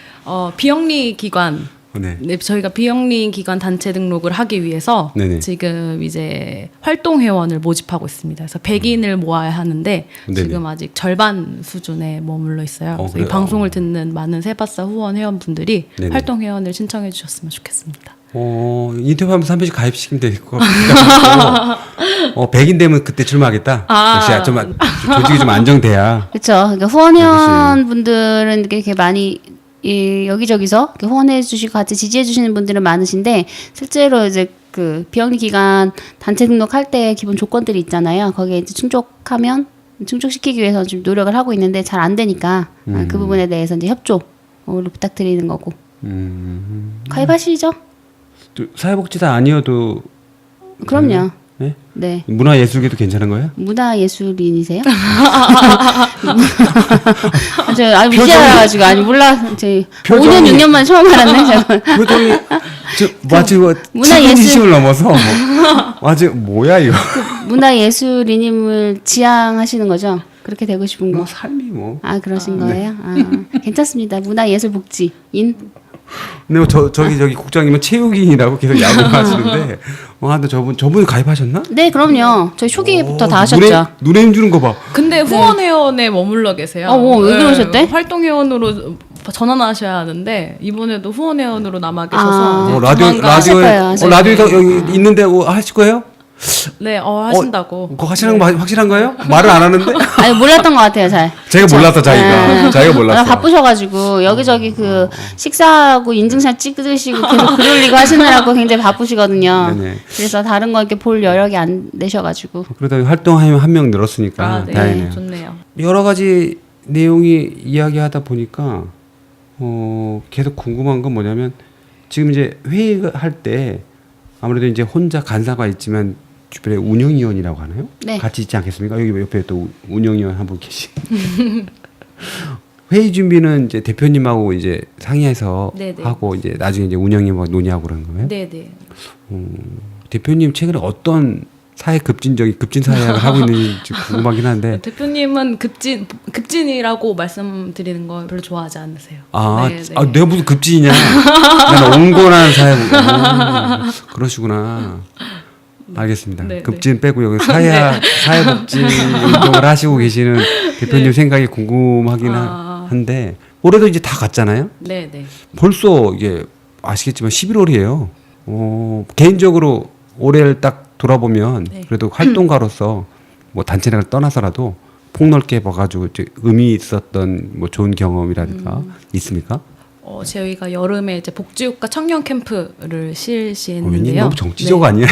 비영리 기관. 네. 네, 저희가 비영리 기관 단체 등록을 하기 위해서 네네. 지금 이제 활동 회원을 모집하고 있습니다. 그래서 100인을 모아야 하는데 네네. 지금 아직 절반 수준에 머물러 있어요. 그래서 이 그래요? 방송을 듣는 많은 세바사 후원 회원분들이 네네. 활동 회원을 신청해 주셨으면 좋겠습니다. 인터뷰하면서 한 번씩 가입시키면 될 것 같고 100인 되면 그때 출마하겠다. 역시 좀 조직이 좀 안정돼야. 그렇죠. 그러니까 후원회원 분들은 이렇게 많이 여기저기서 이렇게 후원해 주시고 같이 지지해 주시는 분들은 많으신데 실제로 이제 그 비영리 기관 단체 등록할 때 기본 조건들이 있잖아요. 거기에 이제 충족시키기 위해서 좀 노력을 하고 있는데 잘 안 되니까 그 부분에 대해서 이제 협조를 부탁드리는 거고. 가입하시죠? 사회복지사 아니어도 그럼요. 네? 네. 문화예술계도 괜찮은 거예요? 문화예술인이세요? 저 위자라가지고 몰라. 저 5년 6년 만에 처음 알았네. 저. 표정이 마치 문화예술- 20을 넘어서 마치 뭐야 이거? 문화예술인임을 지향하시는 거죠? 그렇게 되고 싶은 거. 뭐 삶이 뭐. 그러신 거예요? 괜찮습니다. 문화예술복지인. 근데 저기 국장님은 체육인이라고 계속 야구하시는데 근데 저분 가입하셨나? 네, 그럼요. 저희 초기부터 다 하셨죠. 눈에 힘주는 거 봐. 근데 후원 회원에 머물러 계세요. 왜 그러셨대? 활동 회원으로 전환하셔야 하는데 이번에도 후원 회원으로 남아 계셔서 이제 라디오에 하실 거예요. 라디오에서 여기 있는데 하실 거예요? 네, 하신다고. 그거 하시는 거 확실한가요? 말을 안 하는데? 아니 몰랐던 것 같아요, 잘. 제가 몰랐어, 자기가. 자기가 몰랐어. 바쁘셔가지고 여기저기 그 식사하고 인증샷 찍으시고 계속 글 올리고 하시느라고 굉장히 바쁘시거든요. 네네. 그래서 다른 거 이렇게 볼 여력이 안 되셔가지고. 그러다 활동하면 한 명 늘었으니까 아, 네. 다행이네요. 좋네요. 여러 가지 내용이 이야기하다 보니까 계속 궁금한 건 뭐냐면 지금 이제 회의할 때 아무래도 이제 혼자 간사가 있지만 주변에 운영위원이라고 하나요? 네. 같이 있지 않겠습니까? 여기 옆에 또 운영위원 한 분 계시. 회의 준비는 이제 대표님하고 이제 상의해서 네네. 하고 이제 나중에 이제 운영위원하고 논의하고 그러는 거예요? 네, 네. 대표님 최근에 어떤 사회 급진 사회학을 하고 있는지 궁금하긴 한데. 대표님은 급진이라고 말씀드리는 걸 별로 좋아하지 않으세요. 아, 네, 네. 아 내가 무슨 급진이냐? 나는 온건한 사회. 그러시구나. 알겠습니다. 네, 급진 빼고 여기 사회복지 운동을 하시고 계시는 대표님 네. 생각이 궁금하긴 한데 올해도 이제 다 갔잖아요. 네, 네. 벌써 이게 아시겠지만 11월이에요. 개인적으로 올해를 딱 돌아보면 네. 그래도 활동가로서 뭐 단체를 떠나서라도 폭넓게 봐가지고 이제 의미 있었던 뭐 좋은 경험이라든가 있습니까? 저희가 여름에 이제 복지국가 청년 캠프를 왠지 실시했는데요. 너무 정치적 아니야?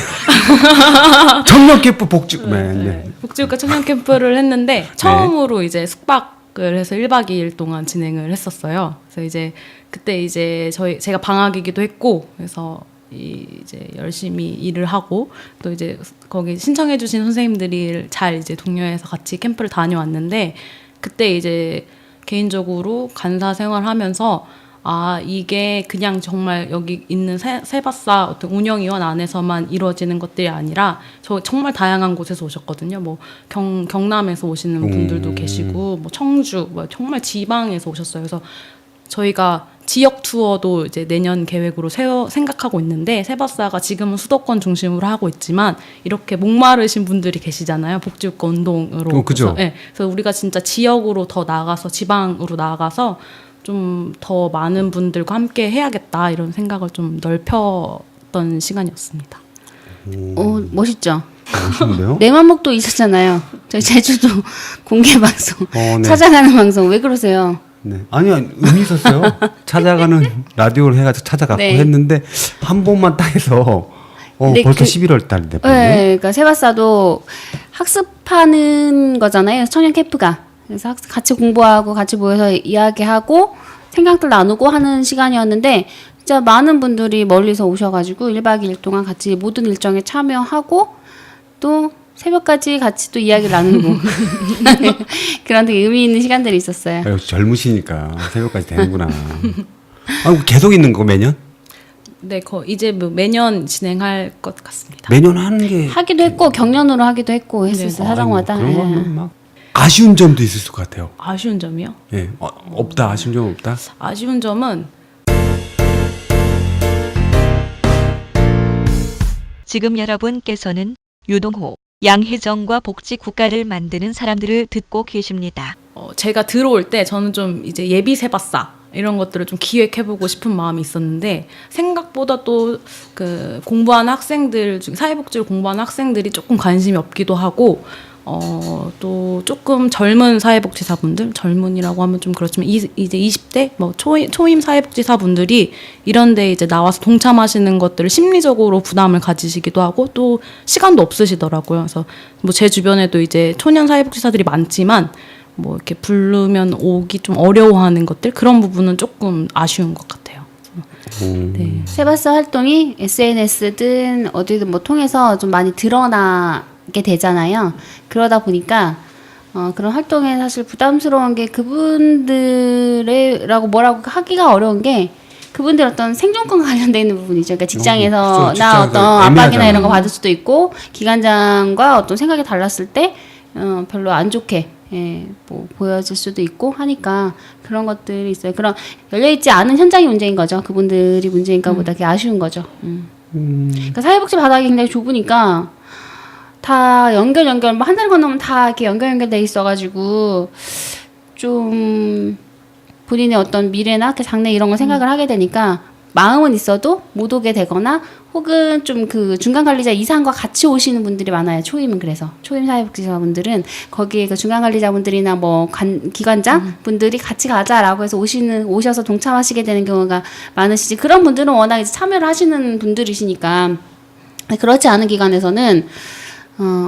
청년 캠프 복지. 네. 복지국가 청년 캠프를 했는데 처음으로 이제 숙박을 해서 1박 2일 동안 진행을 했었어요. 그래서 이제 그때 이제 제가 방학이기도 했고 그래서 이제 열심히 일을 하고 또 이제 거기 신청해주신 선생님들이 잘 이제 독려해서 같이 캠프를 다녀왔는데 그때 이제 개인적으로 간사 생활하면서 이게 그냥 정말 여기 있는 세바사 어떤 운영위원 안에서만 이루어지는 것들이 아니라 정말 다양한 곳에서 오셨거든요. 뭐 경남에서 오시는 분들도 계시고 뭐 청주 뭐 정말 지방에서 오셨어요. 그래서 저희가 지역 투어도 이제 내년 계획으로 생각하고 있는데 세바사가 지금은 수도권 중심으로 하고 있지만 이렇게 목마르신 분들이 계시잖아요. 복지국가 운동으로. 그죠. 그래서, 그래서 우리가 진짜 지역으로 더 나가서 지방으로 나가서 좀 더 많은 분들과 함께 해야겠다 이런 생각을 좀 넓혔던 시간이었습니다. 멋있죠. 멋있는데요? 내맘먹도 있었잖아요. 저희 제주도 공개 방송 네. 찾아가는 방송 왜 그러세요? 네. 아니요, 의미 있었어요. 찾아가는 라디오를 해가지고 찾아갔고 네. 했는데 한 번만 딱 해서 근데 벌써 11월 달인데. 네, 그러니까 세바사도 학습하는 거잖아요. 청년 캠프가. 그래서 같이 공부하고 같이 모여서 이야기하고 생각들 나누고 하는 시간이었는데 진짜 많은 분들이 멀리서 오셔가지고 1박 2일 동안 같이 모든 일정에 참여하고 또 새벽까지 같이 또 이야기를 나누고 그런 되게 의미 있는 시간들이 있었어요. 역시 젊으시니까 새벽까지 되는구나. 계속 있는 거 매년? 네, 이제 뭐 매년 진행할 것 같습니다. 매년 하는 게 하기도 했고 경년으로 하기도 했고 했었어요. 사정마다. 그런 예. 거는 막 아쉬운 점도 있을 것 같아요. 아쉬운 점이요? 예, 없다. 아쉬운 점 없다. 아쉬운 점은 지금 여러분께서는 유동호, 양혜정과 복지 국가를 만드는 사람들을 듣고 계십니다. 제가 들어올 때 저는 좀 이제 예비 세바사 이런 것들을 좀 기획해보고 싶은 마음이 있었는데 생각보다 또 그 공부하는 학생들 중 사회복지를 공부하는 학생들이 조금 관심이 없기도 하고 또 조금 젊은 사회복지사분들 젊은이라고 하면 좀 그렇지만 이제 20대 뭐 초임 사회복지사분들이 이런데 이제 나와서 동참하시는 것들을 심리적으로 부담을 가지시기도 하고 또 시간도 없으시더라고요. 그래서 뭐 제 주변에도 이제 초년 사회복지사들이 많지만 뭐 이렇게 부르면 오기 좀 어려워하는 것들 그런 부분은 조금 아쉬운 것 같아요. 네. 세바사 활동이 SNS든 어디든 뭐 통해서 좀 많이 드러나게 되잖아요. 그러다 보니까 그런 활동에 사실 부담스러운 게 그분들이라고 뭐라고 하기가 어려운 게 그분들 어떤 생존권과 관련돼 있는 부분이죠. 그러니까 직장에서 그렇죠. 나 어떤 압박이나 애매하잖아요. 이런 거 받을 수도 있고 기관장과 어떤 생각이 달랐을 때 별로 안 좋게 뭐 보여질 수도 있고 하니까 그런 것들이 있어요. 그런 열려있지 않은 현장이 문제인 거죠. 그분들이 문제인가 보다 그게 아쉬운 거죠. 그러니까 사회복지 바닥이 굉장히 좁으니까 다 연결 뭐 한 달 건너면 다 이렇게 연결돼 있어가지고 좀 본인의 어떤 미래나 장래 이런 걸 생각을 하게 되니까 마음은 있어도 못 오게 되거나 혹은 좀 그 중간 관리자 이상과 같이 오시는 분들이 많아요. 초임은 그래서 초임 사회복지사분들은 거기에 그 중간 관리자분들이나 뭐 기관장 분들이 같이 가자라고 해서 오셔서 동참하시게 되는 경우가 많으시지. 그런 분들은 워낙 이제 참여를 하시는 분들이시니까 그렇지 않은 기관에서는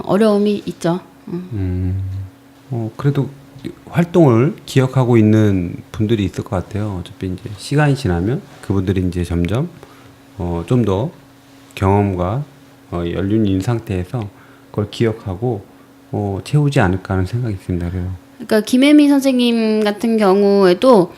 어려움이 있죠. 그래도 활동을 기억하고 있는 분들이 있을 것 같아요. 어차피 이제 시간이 지나면 그분들이 이제 점점 좀 더 경험과 연륜인 상태에서 그걸 기억하고 채우지 않을까 하는 생각이 있습니다. 그래서. 그러니까 김혜미 선생님 같은 경우에도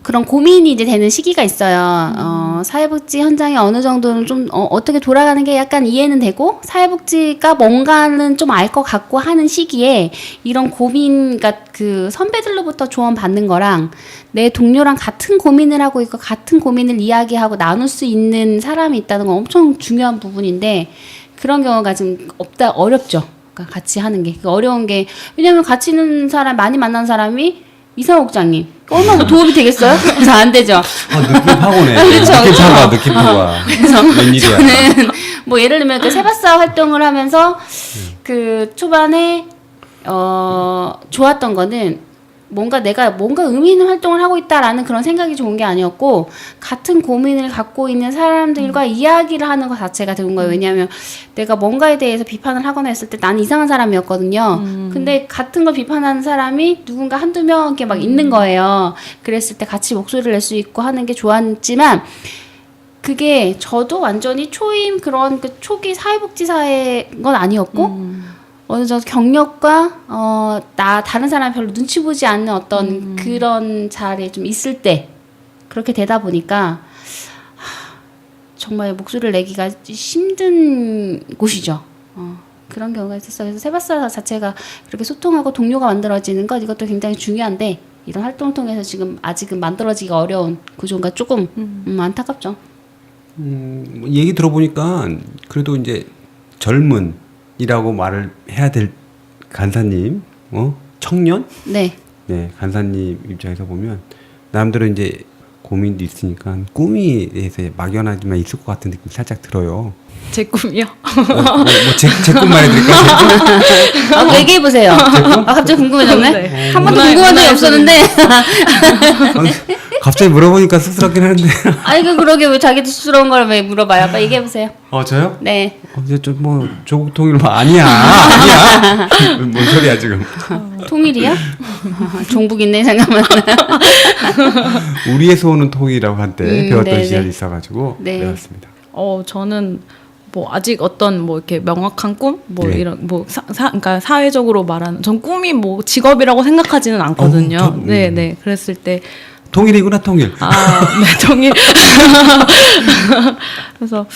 그런 고민이 이제 되는 시기가 있어요. 사회복지 현장에 어느 정도는 좀 어떻게 돌아가는 게 약간 이해는 되고 사회복지가 뭔가는 좀 알 것 같고 하는 시기에 이런 고민, 그러니까 그 선배들로부터 조언 받는 거랑 내 동료랑 같은 고민을 하고 있고 같은 고민을 이야기하고 나눌 수 있는 사람이 있다는 건 엄청 중요한 부분인데 그런 경우가 좀 어렵죠. 그러니까 같이 하는 게 어려운 게 왜냐하면 같이 있는 사람 많이 만난 사람이 이사옥장님 얼마나 도움이 되겠어요? 그래서 안 되죠. 느낌 파고네. 그렇죠. 느낌 파고. 그래서 웬일이야. 저는 뭐 예를 들면 그 세바사 활동을 하면서 그 초반에 좋았던 거는 내가 뭔가 의미 있는 활동을 하고 있다라는 그런 생각이 좋은 게 아니었고 같은 고민을 갖고 있는 사람들과 이야기를 하는 것 자체가 좋은 거예요. 왜냐하면 내가 뭔가에 대해서 비판을 하거나 했을 때 나는 이상한 사람이었거든요. 근데 같은 걸 비판하는 사람이 누군가 한두 명 이렇게 막 있는 거예요. 그랬을 때 같이 목소리를 낼 수 있고 하는 게 좋았지만 그게 저도 완전히 초임 그런 그 초기 사회복지사의 건 아니었고 어느 정도 경력과 다른 사람 별로 눈치 보지 않는 어떤 그런 자리에 좀 있을 때 그렇게 되다 보니까 정말 목소리를 내기가 힘든 곳이죠. 그런 경우가 있었어요. 그래서 세바사 자체가 그렇게 소통하고 동료가 만들어지는 것 이것도 굉장히 중요한데 이런 활동을 통해서 지금 아직은 만들어지기가 어려운 구조가 조금 안타깝죠. 얘기 들어보니까 그래도 이제 젊은이라고 말을 해야 될 간사님, 청년? 네. 네, 간사님 입장에서 보면 나름대로 이제 고민도 있으니까 꿈이 대해서 막연하지만 있을 것 같은 느낌이 살짝 들어요. 제 꿈이요? 제 꿈만 해드릴까요? 얘기해보세요. 갑자기 궁금해졌네. 네. 한 번도 궁금한 적이 없었는데. 갑자기 물어보니까 쑥스럽긴 하는데. 아니, 그러게 왜 자기도 쑥스러운 걸 왜 물어봐요? 아빠 얘기해보세요. 저요? 네. 이제 좀 조국 통일로 아니야. 뭔 소리야 지금. 통일이요? 종북 있네, 잠깐만. 우리의 소원은 통일이라고 한때 배웠던 네네. 시절이 있어가지고 네. 배웠습니다. 저는 뭐 아직 어떤 뭐 이렇게 명확한 꿈, 뭐 네. 이런 뭐 그러니까 사회적으로 말하는 전 꿈이 뭐 직업이라고 생각하지는 않거든요. 네. 그랬을 때 통일이구나 통일. 네, 통일. 그래서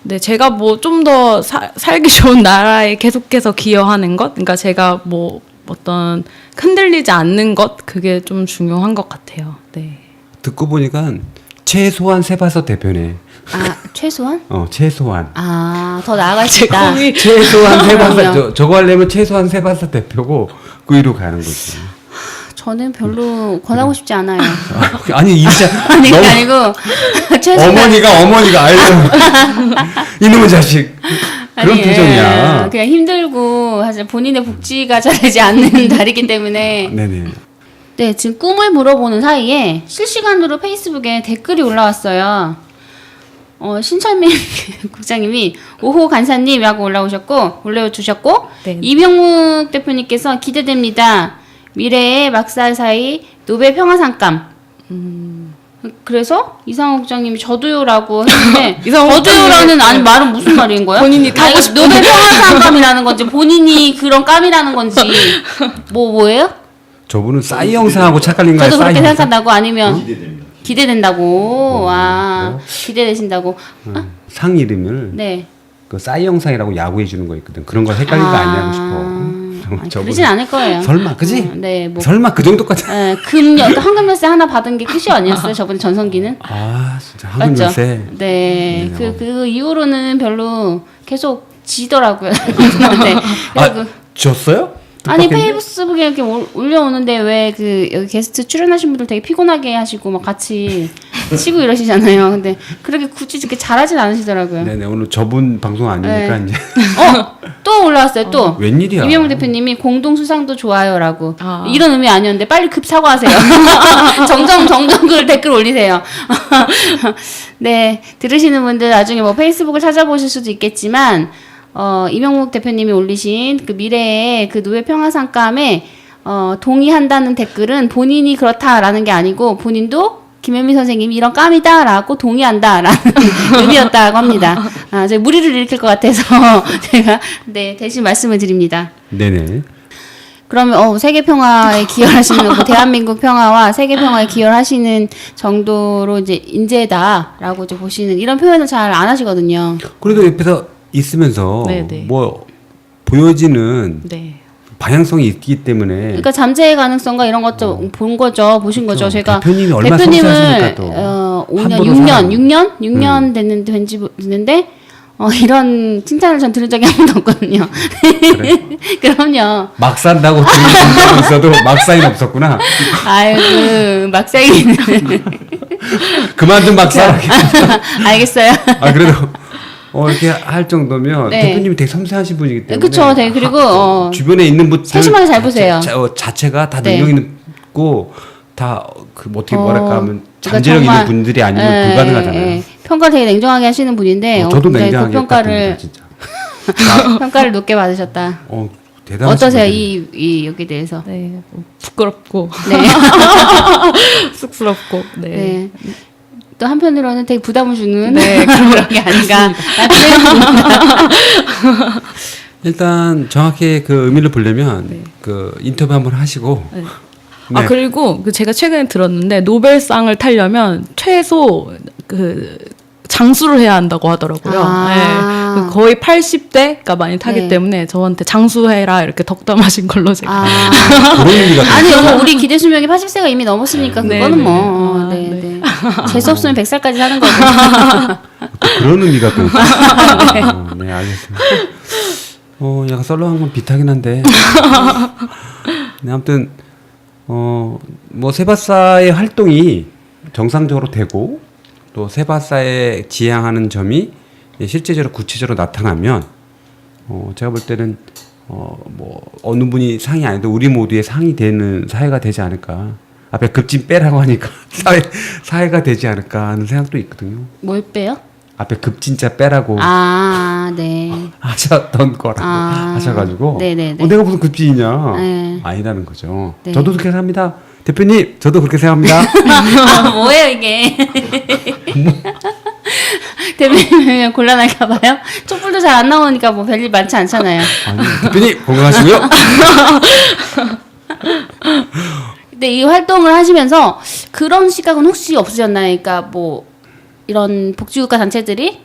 네, 제가 뭐 좀 더 살기 좋은 나라에 계속해서 기여하는 것, 그러니까 제가 뭐 어떤 흔들리지 않는 것, 그게 좀 중요한 것 같아요. 네. 듣고 보니까 최소한 세바서 대표네. 최소한? 최소한. 더 나아갈 수 있다. 최소한 세바서 그럼요. 저거 하려면 최소한 세바서 대표고 그 위로 가는 거지. 저는 별로 권하고 싶지 않아요. 아니 진짜 아니, 그게 아니고, 최소한. 어머니가 아유 이놈의 자식 그런 아니, 표정이야. 그냥 힘들고 사실 본인의 복지가 잘 되지 않는 달이기 때문에 네네. 네, 지금 꿈을 물어보는 사이에 실시간으로 페이스북에 댓글이 올라왔어요. 신철민 국장님이 오호 간사님이라고 올려주셨고 네. 이병묵 대표님께서 기대됩니다. 미래의 막살사이 노벨 평화상감. 그래서 이상호 국장님이 저도요라고 했는데 이상호 저도요라는 말은 무슨 말인 거예요? 본인이 아, 이거 노벨 평화상감이라는 건지 본인이 그런 감이라는 건지 뭐예요? 저분은 싸이 형사하고 착각인 거야. 저도 그렇게 싸이 형사? 생각한다고 아니면 기대된다고 기대되신다고 상 이름을 네. 그 싸이 형상이라고 야구해 주는 거 있거든. 그런 거 헷갈린 거 아니냐고 싶어. 아니, 저분은 그러진 않을 거예요. 설마 그지? 네, 뭐 설마 그 정도까지? 황금 열쇠 하나 받은 게 끝이 아니었어요. 저번 전성기는 진짜 황금 맞죠? 열쇠. 네, 네, 그 이후로는 별로 계속 지더라고요. 네. 그리고 줬어요? 아니 페이스북에 이렇게 올려오는데 왜 그 여기 게스트 출연하신 분들 되게 피곤하게 하시고 막 같이 치고 이러시잖아요. 근데 그렇게 굳이 이렇게 잘하진 않으시더라고요. 네네 오늘 저분 방송 아니니까 네. 이제 또 올라왔어요. 또 웬일이야? 이명훈 대표님이 공동 수상도 좋아요라고 아. 이런 의미 아니었는데 빨리 급 사과하세요. 정정 글 댓글 올리세요. 네 들으시는 분들 나중에 뭐 페이스북을 찾아보실 수도 있겠지만 이명묵 대표님이 올리신 그 미래의 그 노벨 평화상감에 동의한다는 댓글은 본인이 그렇다라는 게 아니고 본인도 김현미 선생님이 이런 깜이다라고 동의한다라는 의미였다고 합니다. 제가 무리를 일으킬 것 같아서 제가 대신 말씀을 드립니다. 네네. 그러면 세계 평화에 기여하시는 뭐 대한민국 평화와 세계 평화에 기여하시는 정도로 이제 인재다라고 이제 보시는 이런 표현을 잘 안 하시거든요. 그래도 옆에서 있으면서 네네. 뭐 보여지는 네. 방향성이 있기 때문에 그러니까 잠재의 가능성과 이런 것도 본 거죠, 보신 거죠. 그렇죠. 제가 대표님이 얼마나 성실하십니까 또. 5년, 함부로 6년 됐는데 이런 칭찬을 전 들은 적이 한 번도 없거든요. 그래? 그럼요. 막 산다고 들은 적은 있어도 막사인 없었구나. 아이고 막상이는 그만 좀 막사. 알겠어요. 아 그래도 이렇게 할 정도면 네. 대표님이 되게 섬세하신 분이기 때문에 그쵸. 네, 그리고 주변에 있는 분들 세심하게 잘 보세요. 자체가 다 네. 능력이 있고 다 그 어떻게 뭐랄까 하면 그러니까 잠재력 있는 정말, 분들이 아니면 예, 불가능하잖아요. 예. 평가를 되게 냉정하게 하시는 분인데 저도 네, 냉정하게 그 평가를 진짜. 평가를 높게 받으셨다. 대단하신 어떠세요? 분들이. 이 여기에 대해서? 네. 부끄럽고 네. 쑥스럽고. 네. 네. 또 한편으로는 되게 부담을 주는 네, 그런 게 아닌가. 일단 정확히 그 의미를 보려면 네. 그 인터뷰 한번 하시고 네. 네. 그리고 제가 최근에 들었는데 노벨상을 타려면 최소 그 장수를 해야 한다고 하더라고요. 아. 네. 거의 80대가 많이 타기 네. 때문에 저한테 장수해라 이렇게 덕담하신 걸로 제가. 그런 의미가 아니, 뭐 우리 기대 수명이 80세가 이미 넘었으니까 네, 그거는 네, 뭐 네. 네, 네. 네. 재수 없으면 100살까지 사는 거고. 또 그런 의미가 또 있어요. 네, 알겠습니다. 약간 썰렁한 건 비슷하긴 한데. 네, 아무튼 뭐 세바사의 활동이 정상적으로 되고 또 세바사에 지향하는 점이 실제적으로 구체적으로 나타나면 제가 볼 때는 뭐 어느 분이 상이 아니도 우리 모두의 상이 되는 사회가 되지 않을까. 앞에 급진 빼라고 하니까 사회가 되지 않을까 하는 생각도 있거든요. 뭘 빼요? 앞에 급진자 빼라고 네. 하셨던 거라고 하셔가지고 네네네. 내가 무슨 급진이냐 네. 아니라는 거죠. 네. 저도 그렇게 생각합니다. 대표님 저도 그렇게 생각합니다. 뭐예요 이게? 대표님 곤란할까봐요? 촛불도 잘 안 나오니까 뭐 별일 많지 않잖아요. 아니, 대표님 건강하시고요. 근데 이 활동을 하시면서 그런 시각은 혹시 없으셨나요? 그러니까 뭐 이런 복지국가 단체들이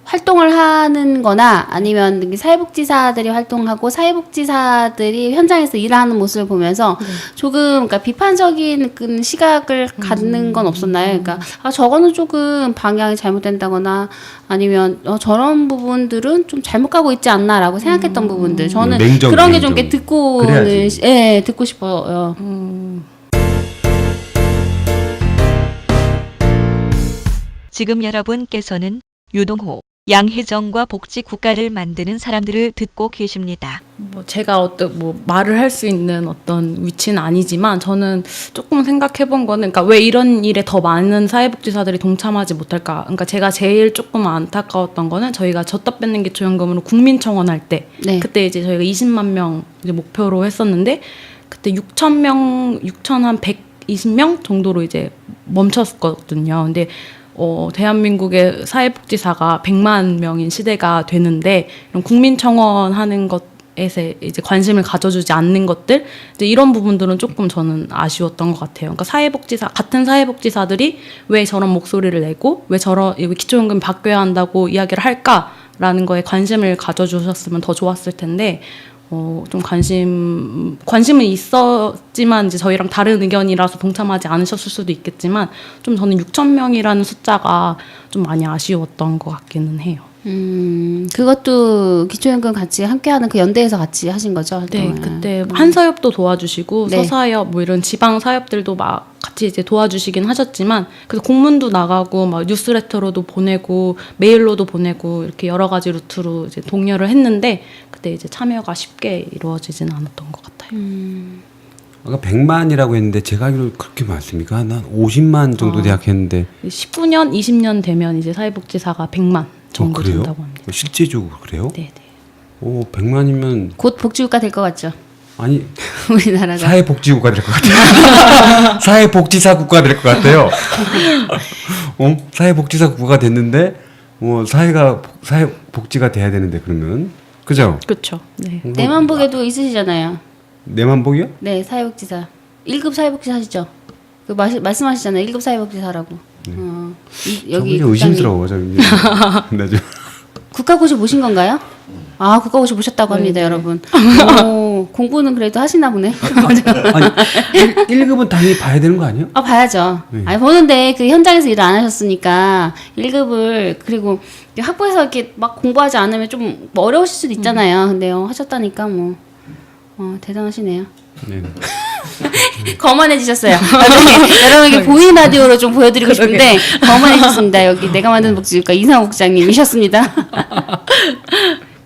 활동을 하는 거나 아니면 사회복지사들이 활동하고 사회복지사들이 현장에서 일하는 모습을 보면서 조금 그러니까 비판적인 그 시각을 갖는 건 없었나요? 그러니까 저거는 조금 방향이 잘못된다거나 아니면 저런 부분들은 좀 잘못 가고 있지 않나라고 생각했던 부분들 저는 그런 게 좀 듣고는 듣고 싶어요. 지금 여러분께서는 유동호, 양혜정과 복지 국가를 만드는 사람들을 듣고 계십니다. 뭐 제가 말을 할 수 있는 어떤 위치는 아니지만 저는 조금 생각해본 거는 그러니까 왜 이런 일에 더 많은 사회복지사들이 동참하지 못할까? 그러니까 제가 제일 조금 안타까웠던 거는 저희가 졌다 뺏는 기초연금으로 국민청원 할 때 그때 이제 저희가 20만 명 이제 목표로 했었는데 그때 6,120명 정도로 이제 멈췄거든요. 근데 대한민국의 사회복지사가 100만 명인 시대가 되는데 이런 국민청원 하는 것에 이제 관심을 가져주지 않는 것들 이제 이런 부분들은 조금 저는 아쉬웠던 것 같아요. 그러니까 같은 사회복지사들이 왜 저런 목소리를 내고 왜 기초연금 바뀌어야 한다고 이야기를 할까라는 거에 관심을 가져주셨으면 더 좋았을 텐데 좀 관심은 있었지만 이제 저희랑 다른 의견이라서 동참하지 않으셨을 수도 있겠지만 좀 저는 6,000명이라는 숫자가 좀 많이 아쉬웠던 것 같기는 해요. 그것도 기초연금 같이 함께하는 그 연대에서 같이 하신 거죠? 네, 활동을? 그때 한사협도 도와주시고 네. 서사협 뭐 이런 지방 사협들도 막 같이 이제 도와주시긴 하셨지만 그래서 공문도 나가고 막 뉴스레터로도 보내고 메일로도 보내고 이렇게 여러 가지 루트로 이제 독려를 했는데 그때 이제 참여가 쉽게 이루어지지는 않았던 것 같아요. 아까 100만이라고 했는데 제가 알기로 그렇게 많습니까? 난 50만 정도 대학했는데 19년, 20년 되면 이제 사회복지사가 100만 정도 그래요? 된다고 합니다. 실제적으로 그래요? 네, 네. 오 100만이면 곧 복지국가 될 것 같죠? 아니 우리나라가. 사회복지국가 될 것 같아요. 사회복지사 국가 될 것 같아요. 사회복지사 국가가 됐는데 사회복지가 돼야 되는데 그러면 그죠? 그렇죠. 네. 내만복에도 있으시잖아요. 내만복이요? 네, 사회복지사. 1급 사회복지사 하시죠? 그 말씀하시잖아요. 1급 사회복지사라고. 여기 좀 의심스러워. 저 이제. 나 좀. 국가고시 보신 건가요? 아, 국가고시 보셨다고 합니다, 여러분. 오, 공부는 그래도 하시나 보네. 아니 1급은 당연히 봐야 되는 거 아니에요? 아, 봐야죠. 네. 아니, 보는데 그 현장에서 일을 안 하셨으니까 1급을 그리고 학부에서 이렇게 막 공부하지 않으면 좀 어려우실 수도 있잖아요. 근데 하셨다니까 대단하시네요. 네. 거만해지셨어요. 나중에 여러분에게 보이는 라디오로 좀 보여드리고 싶은데 거만해지셨습니다. 여기 내가 만든 복지국가 이상호 국장님이셨습니다.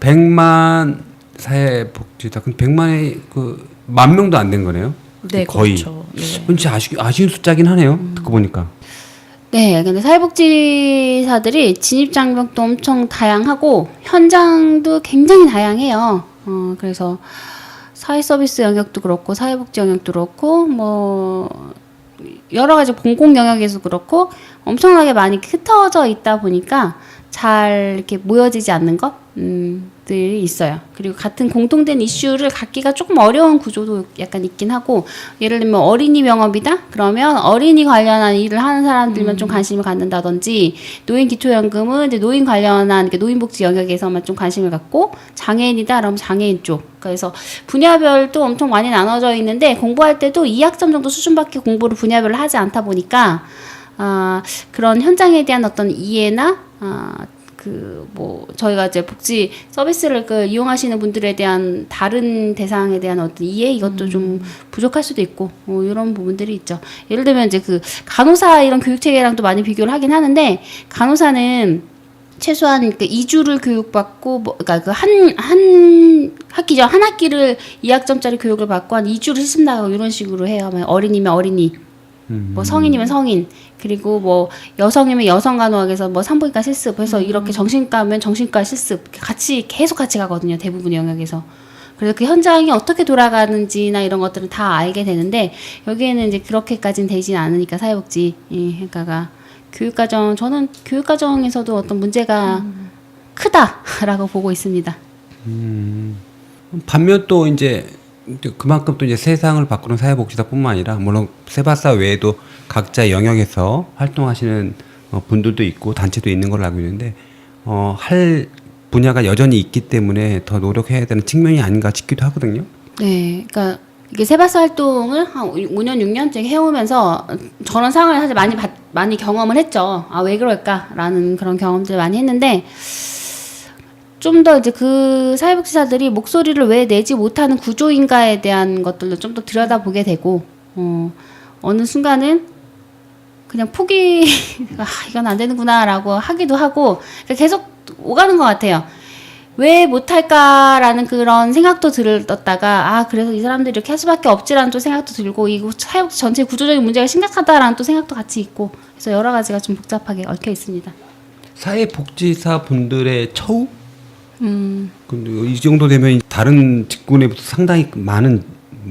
100만 사회복지사 그럼 100만이 그 10,000명도 안 된 거네요. 네, 거의. 그렇죠. 네. 진짜 아쉬운 숫자긴 하네요. 듣고 보니까. 네, 근데 사회복지사들이 진입 장벽도 엄청 다양하고 현장도 굉장히 다양해요. 그래서 사회 서비스 영역도 그렇고 사회복지 영역도 그렇고 여러 가지 공공 영역에서 그렇고 엄청나게 많이 흩어져 있다 보니까 잘 이렇게 모여지지 않는 것들이 있어요. 그리고 같은 공통된 이슈를 갖기가 조금 어려운 구조도 약간 있긴 하고, 예를 들면 어린이 병업이다? 그러면 어린이 관련한 일을 하는 사람들만 좀 관심을 갖는다든지, 노인 기초연금은 이제 노인 관련한 노인복지 영역에서만 좀 관심을 갖고, 장애인이다? 그러면 장애인 쪽. 그래서 분야별도 엄청 많이 나눠져 있는데, 공부할 때도 2학점 정도 수준밖에 공부를 분야별로 하지 않다 보니까, 그런 현장에 대한 어떤 이해나 저희가 이제 복지 서비스를 이용하시는 분들에 대한 다른 대상에 대한 어떤 이해 이것도 좀 부족할 수도 있고, 이런 부분들이 있죠. 예를 들면 이제 간호사 이런 교육 체계랑도 많이 비교를 하긴 하는데, 간호사는 최소한 2주를 교육받고, 그러니까 한 학기죠. 한 학기를 2학점짜리 교육을 받고 한 2주를 실습 나가고 이런 식으로 해요. 어린이면 어린이. 성인이면 성인, 그리고 여성이면 여성 간호학에서 산부인과 실습해서 이렇게 정신과면 정신과 실습 계속 같이 가거든요. 대부분 영역에서. 그래서 그 현장이 어떻게 돌아가는지나 이런 것들은 다 알게 되는데, 여기에는 이제 그렇게까지는 되진 않으니까 사회복지 학과가 저는 교육과정에서도 어떤 문제가 크다라고 보고 있습니다. 반면 또 이제 그만큼 또 이제 세상을 바꾸는 사회복지사뿐만 아니라 물론 세바사 외에도 각자 영역에서 활동하시는 분들도 있고 단체도 있는 걸로 알고 있는데 할 분야가 여전히 있기 때문에 더 노력해야 되는 측면이 아닌가 싶기도 하거든요. 네, 그러니까 이게 세바사 활동을 한 5년 6년째 해오면서 저런 상황을 사실 많이 경험을 했죠. 왜 그럴까라는 그런 경험들을 많이 했는데, 좀 더 이제 그 사회복지사들이 목소리를 왜 내지 못하는 구조인가에 대한 것들도 좀 더 들여다보게 되고, 어느 순간은 그냥 이건 안 되는구나라고 하기도 하고, 그러니까 계속 오가는 것 같아요. 왜 못할까라는 그런 생각도 들었다가, 그래서 이 사람들이 이렇게 할 수밖에 없지라는 또 생각도 들고, 이 사회복지 전체 구조적인 문제가 심각하다라는 또 생각도 같이 있고, 그래서 여러 가지가 좀 복잡하게 얽혀 있습니다. 사회복지사 분들의 처우? 근데 이 정도 되면 다른 직군에부터 상당히 많은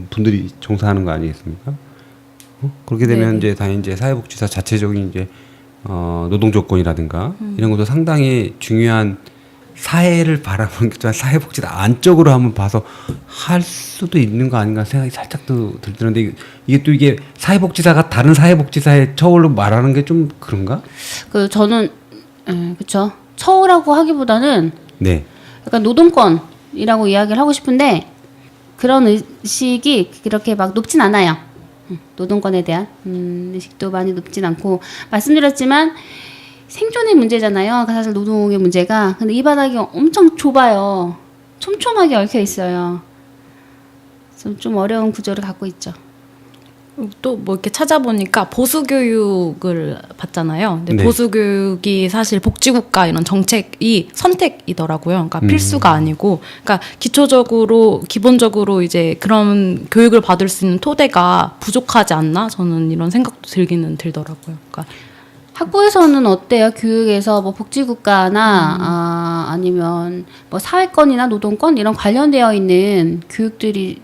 분들이 종사하는 거 아니겠습니까? 그렇게 되면 이제 당연히 이제 사회복지사 자체적인 이제 노동 조건이라든가 이런 것도 상당히 중요한 사회를 바라보는 게 사회복지사 안쪽으로 한번 봐서 할 수도 있는 거 아닌가 생각이 살짝 들던데, 이게 사회복지사가 다른 사회복지사의 처우로 말하는 게 좀 그런가? 저는 그렇죠. 처우라고 하기보다는 네. 약간 노동권이라고 이야기를 하고 싶은데, 그런 의식이 그렇게 막 높진 않아요. 노동권에 대한 의식도 많이 높진 않고, 말씀드렸지만 생존의 문제잖아요. 그 사실 노동의 문제가. 근데 이 바닥이 엄청 좁아요. 촘촘하게 얽혀 있어요. 좀 어려운 구조를 갖고 있죠. 또 뭐 이렇게 찾아보니까 보수 교육을 받잖아요. 근데 네. 보수 교육이 사실 복지국가 이런 정책이 선택이더라고요. 그러니까 필수가 아니고, 그러니까 기본적으로 이제 그런 교육을 받을 수 있는 토대가 부족하지 않나? 저는 이런 생각도 들기는 들더라고요. 그러니까 학부에서는 어때요? 교육에서 뭐 복지국가나 아니면 뭐 사회권이나 노동권 이런 관련되어 있는 교육들이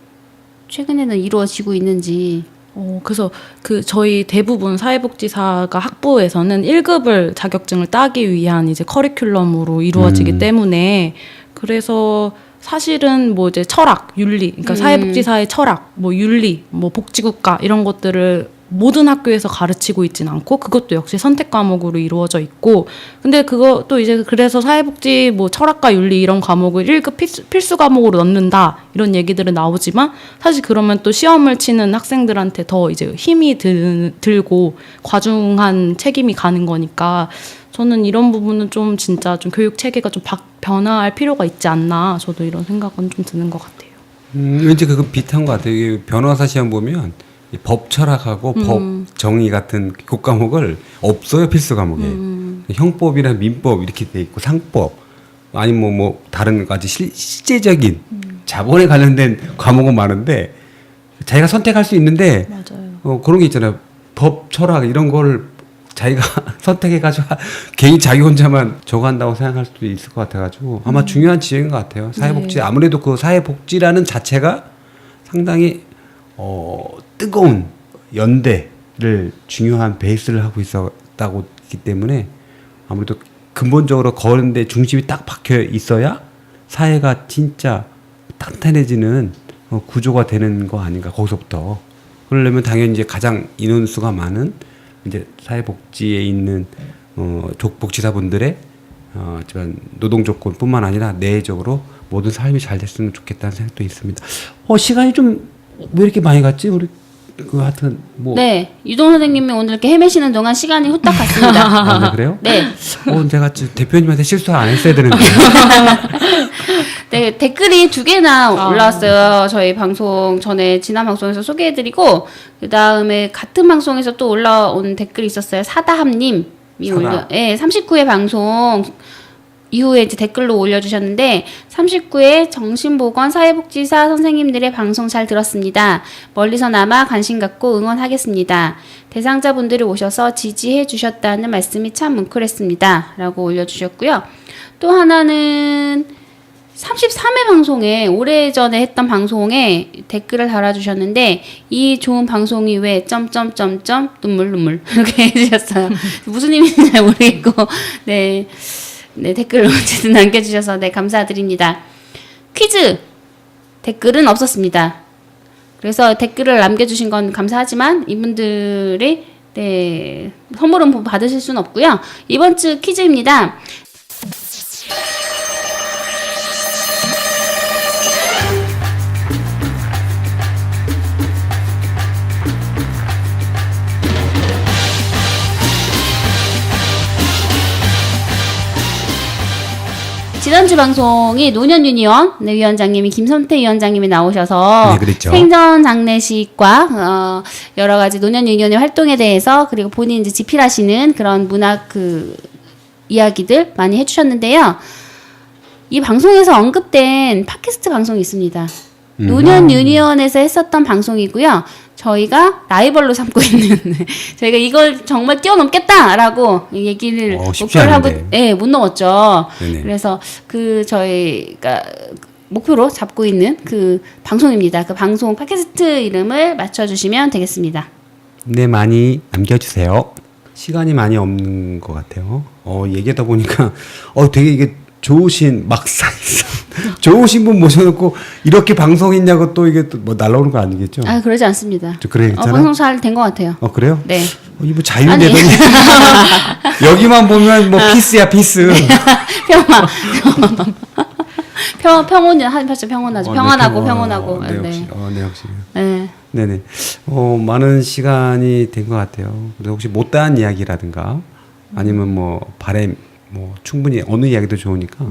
최근에는 이루어지고 있는지. 그래서 저희 대부분 사회복지사가 학부에서는 1급을 자격증을 따기 위한 이제 커리큘럼으로 이루어지기 때문에, 그래서 사실은 뭐 이제 철학, 윤리, 그러니까 사회복지사의 철학, 뭐 윤리, 뭐 복지국가 이런 것들을 모든 학교에서 가르치고 있진 않고, 그것도 역시 선택 과목으로 이루어져 있고, 근데 그것도 이제 그래서 사회복지 뭐 철학과 윤리 이런 과목을 1급 필수 과목으로 넣는다 이런 얘기들은 나오지만, 사실 그러면 또 시험을 치는 학생들한테 더 이제 힘이 들고 과중한 책임이 가는 거니까, 저는 이런 부분은 좀 진짜 좀 교육 체계가 좀 변화할 필요가 있지 않나, 저도 이런 생각은 좀 드는 것 같아요. 왠지 그거 비슷한 것 같아요. 이게 변호사 시험 보면 이 법 철학하고 법 정의 같은 교과목을 없어요, 필수 과목에. 형법이나 민법 이렇게 돼 있고 상법 아니면 뭐 다른 가지 실제적인 자본에 관련된 과목은 많은데 자기가 선택할 수 있는데 맞아요. 그런 게 있잖아요. 법 철학 이런 걸 자기가 선택해가지고 개인 자기 혼자만 저거 한다고 생각할 수도 있을 것 같아가지고 아마 중요한 지적인 것 같아요. 사회복지 아무래도 그 사회복지라는 자체가 상당히 뜨거운 연대를 중요한 베이스를 하고 있었다고 했기 때문에 아무래도 근본적으로 그런 데 중심이 딱 박혀 있어야 사회가 진짜 탄탄해지는 구조가 되는 거 아닌가, 거기서부터. 그러려면 당연히 이제 가장 인원수가 많은 이제 사회복지에 있는 복지사분들의 노동 조건뿐만 아니라 내적으로 모든 삶이 잘 됐으면 좋겠다는 생각도 있습니다. 시간이 좀 왜 이렇게 많이 갔지? 우리 하여튼 뭐. 네, 유동 선생님이 오늘 이렇게 헤매시는 동안 시간이 후딱 갔습니다. 네, 그래요? 네. 제가 대표님한테 실수 안 했어야 되는데. 네, 댓글이 2개나 올라왔어요. 저희 방송 전에 지난 방송에서 소개해드리고, 그 다음에 같은 방송에서 또 올라온 댓글이 있었어요. 사다함님이 올려, 네, 39회 방송 이후에 이제 댓글로 올려주셨는데, 39회 정신보건 사회복지사 선생님들의 방송 잘 들었습니다. 멀리서나마 관심 갖고 응원하겠습니다. 대상자분들이 오셔서 지지해 주셨다는 말씀이 참 뭉클했습니다. 라고 올려주셨고요. 또 하나는 33회 방송에 오래전에 했던 방송에 댓글을 달아주셨는데, 이 좋은 방송이 왜 점점점점 눈물 이렇게 해주셨어요. 무슨 의미인지 잘 모르겠고, 네, 댓글로 어쨌든 남겨주셔서 네, 감사드립니다. 퀴즈 댓글은 없었습니다. 그래서 댓글을 남겨주신 건 감사하지만 이분들이 네, 선물은 받으실 수는 없고요. 이번 주 퀴즈입니다. 지난주 방송이 노년 유니언 네, 위원장님이 김선태 위원장님이 나오셔서 네, 그랬죠. 생전 장례식과 여러 가지 노년 유니언의 활동에 대해서, 그리고 본인 이제 집필하시는 그런 문학 이야기들 많이 해주셨는데요. 이 방송에서 언급된 팟캐스트 방송이 있습니다. 노년 유니언에서 했었던 방송이고요. 저희가 라이벌로 삼고 있는 저희가 이걸 정말 뛰어넘겠다라고 얘기를 목표를 하고 못 넘었죠. 네네. 그래서 저희가 목표로 잡고 있는 그 방송입니다. 그 방송 팟캐스트 이름을 맞춰주시면 되겠습니다. 네, 많이 남겨주세요. 시간이 많이 없는 것 같아요. 얘기하다 보니까 되게 이게 좋으신 좋으신 분 모셔놓고 이렇게 방송했냐고 또 이게 또 뭐 날라오는 거 아니겠죠? 그러지 않습니다. 그래, 괜찮아? 방송 잘 된 것 같아요. 그래요? 네. 이거 자유되더니 여기만 보면 뭐 피스야, 피스. 평온하죠. 평온하고. 네, 역시. 네, 역시. 네. 네네. 많은 시간이 된 것 같아요. 그래서 혹시 못다한 이야기라든가 아니면 뭐 바램 뭐 충분히 어느 이야기도 좋으니까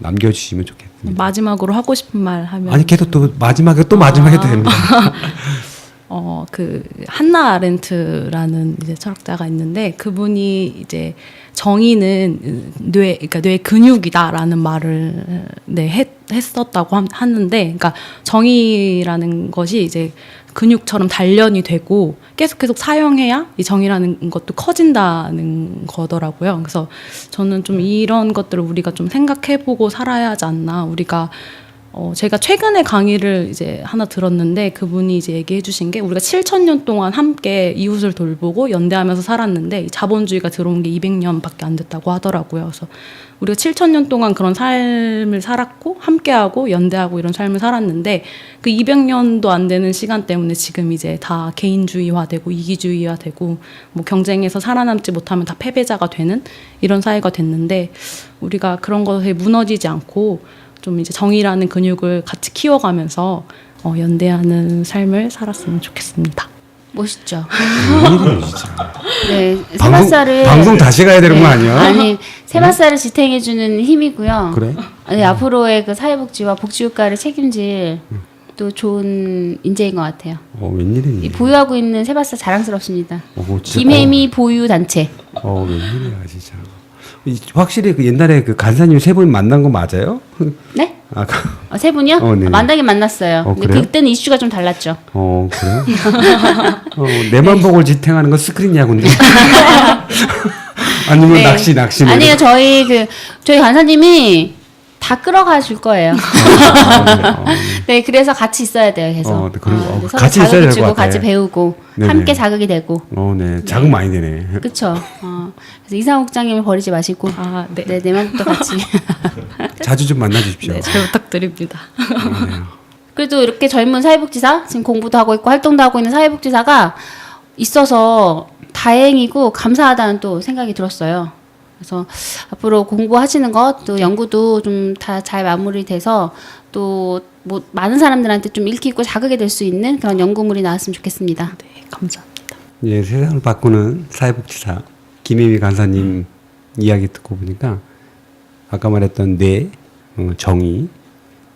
남겨주시면 좋겠습니다. 마지막으로 하고 싶은 말 하면 아니 계속 또 마지막에 또 마지막에도 됩니다. 그 한나 아렌트라는 이제 철학자가 있는데 그분이 이제 정의는 그러니까 뇌의 근육이다라는 말을 했었다고 하는데, 그러니까 정의라는 것이 이제 근육처럼 단련이 되고 계속 사용해야 이 정의라는 것도 커진다는 거더라고요. 그래서 저는 좀 이런 것들을 우리가 좀 생각해보고 살아야 하지 않나. 우리가 제가 최근에 강의를 이제 하나 들었는데 그분이 이제 얘기해 주신 게 우리가 7,000년 동안 함께 이웃을 돌보고 연대하면서 살았는데 이 자본주의가 들어온 게 200년밖에 안 됐다고 하더라고요. 그래서 우리가 7,000년 동안 그런 삶을 살았고 함께하고 연대하고 이런 삶을 살았는데 그 200년도 안 되는 시간 때문에 지금 이제 다 개인주의화되고 이기주의화되고 뭐 경쟁에서 살아남지 못하면 다 패배자가 되는 이런 사회가 됐는데 우리가 그런 것에 무너지지 않고 좀 이제 정의라는 근육을 같이 키워가면서 연대하는 삶을 살았으면 좋겠습니다. 멋있죠. 웬일이에요, 진짜. 네, 세바사를 방송 다시 가야 되는 거 아니야? 아니, 세바사를 지탱해주는 힘이고요. 그래? 아니, 앞으로의 그 사회복지와 복지국가를 책임질 또 좋은 인재인 것 같아요. 웬일이니? 보유하고 있는 세바사 자랑스럽습니다. 진짜. 김혜미 보유 단체. 웬일이야 진짜. 확실히 그 옛날에 그 간사님 세 분 만난 거 맞아요? 네? 아, 세 분이요? 네. 만나긴 만났어요. 근데 그래요? 그때는 이슈가 좀 달랐죠. 그래요? 내만 보고 지탱하는 건 스크린 야구인데. 아니면 네. 낚시. 아니요, 저희 간사님이 다 끌어가 줄 거예요. 네, 그래서 같이 있어야 돼요, 계속. 그리고 서로 같이 있어야 자극을 될 것 주고 같아. 같이 배우고 네네. 함께 자극이 되고. 네. 자극 많이 되네. 그렇죠. 그래서 이상욱 국장님을 버리지 마시고. 네. 네, 내 맘부터 같이. 자주 좀 만나 주십시오. 네, 잘 부탁드립니다. 그래도 이렇게 젊은 사회복지사, 지금 공부도 하고 있고 활동도 하고 있는 사회복지사가 있어서 다행이고 감사하다는 또 생각이 들었어요. 그래서 앞으로 공부하시는 것, 또 연구도 좀 다 잘 마무리돼서 또 뭐 많은 사람들한테 좀 읽히고 자극이 될 수 있는 그런 연구물이 나왔으면 좋겠습니다. 네, 감사합니다. 예, 세상을 바꾸는 사회복지사 김혜미 간사님 이야기 듣고 보니까 아까 말했던 뇌, 정의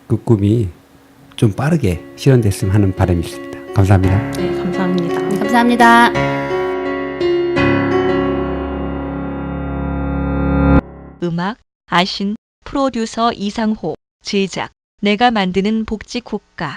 그 꿈이 좀 빠르게 실현됐으면 하는 바람이 있습니다. 감사합니다. 네, 감사합니다. 네, 감사합니다. 음악, 아신, 프로듀서 이상호, 제작, 내가 만드는 복지국가.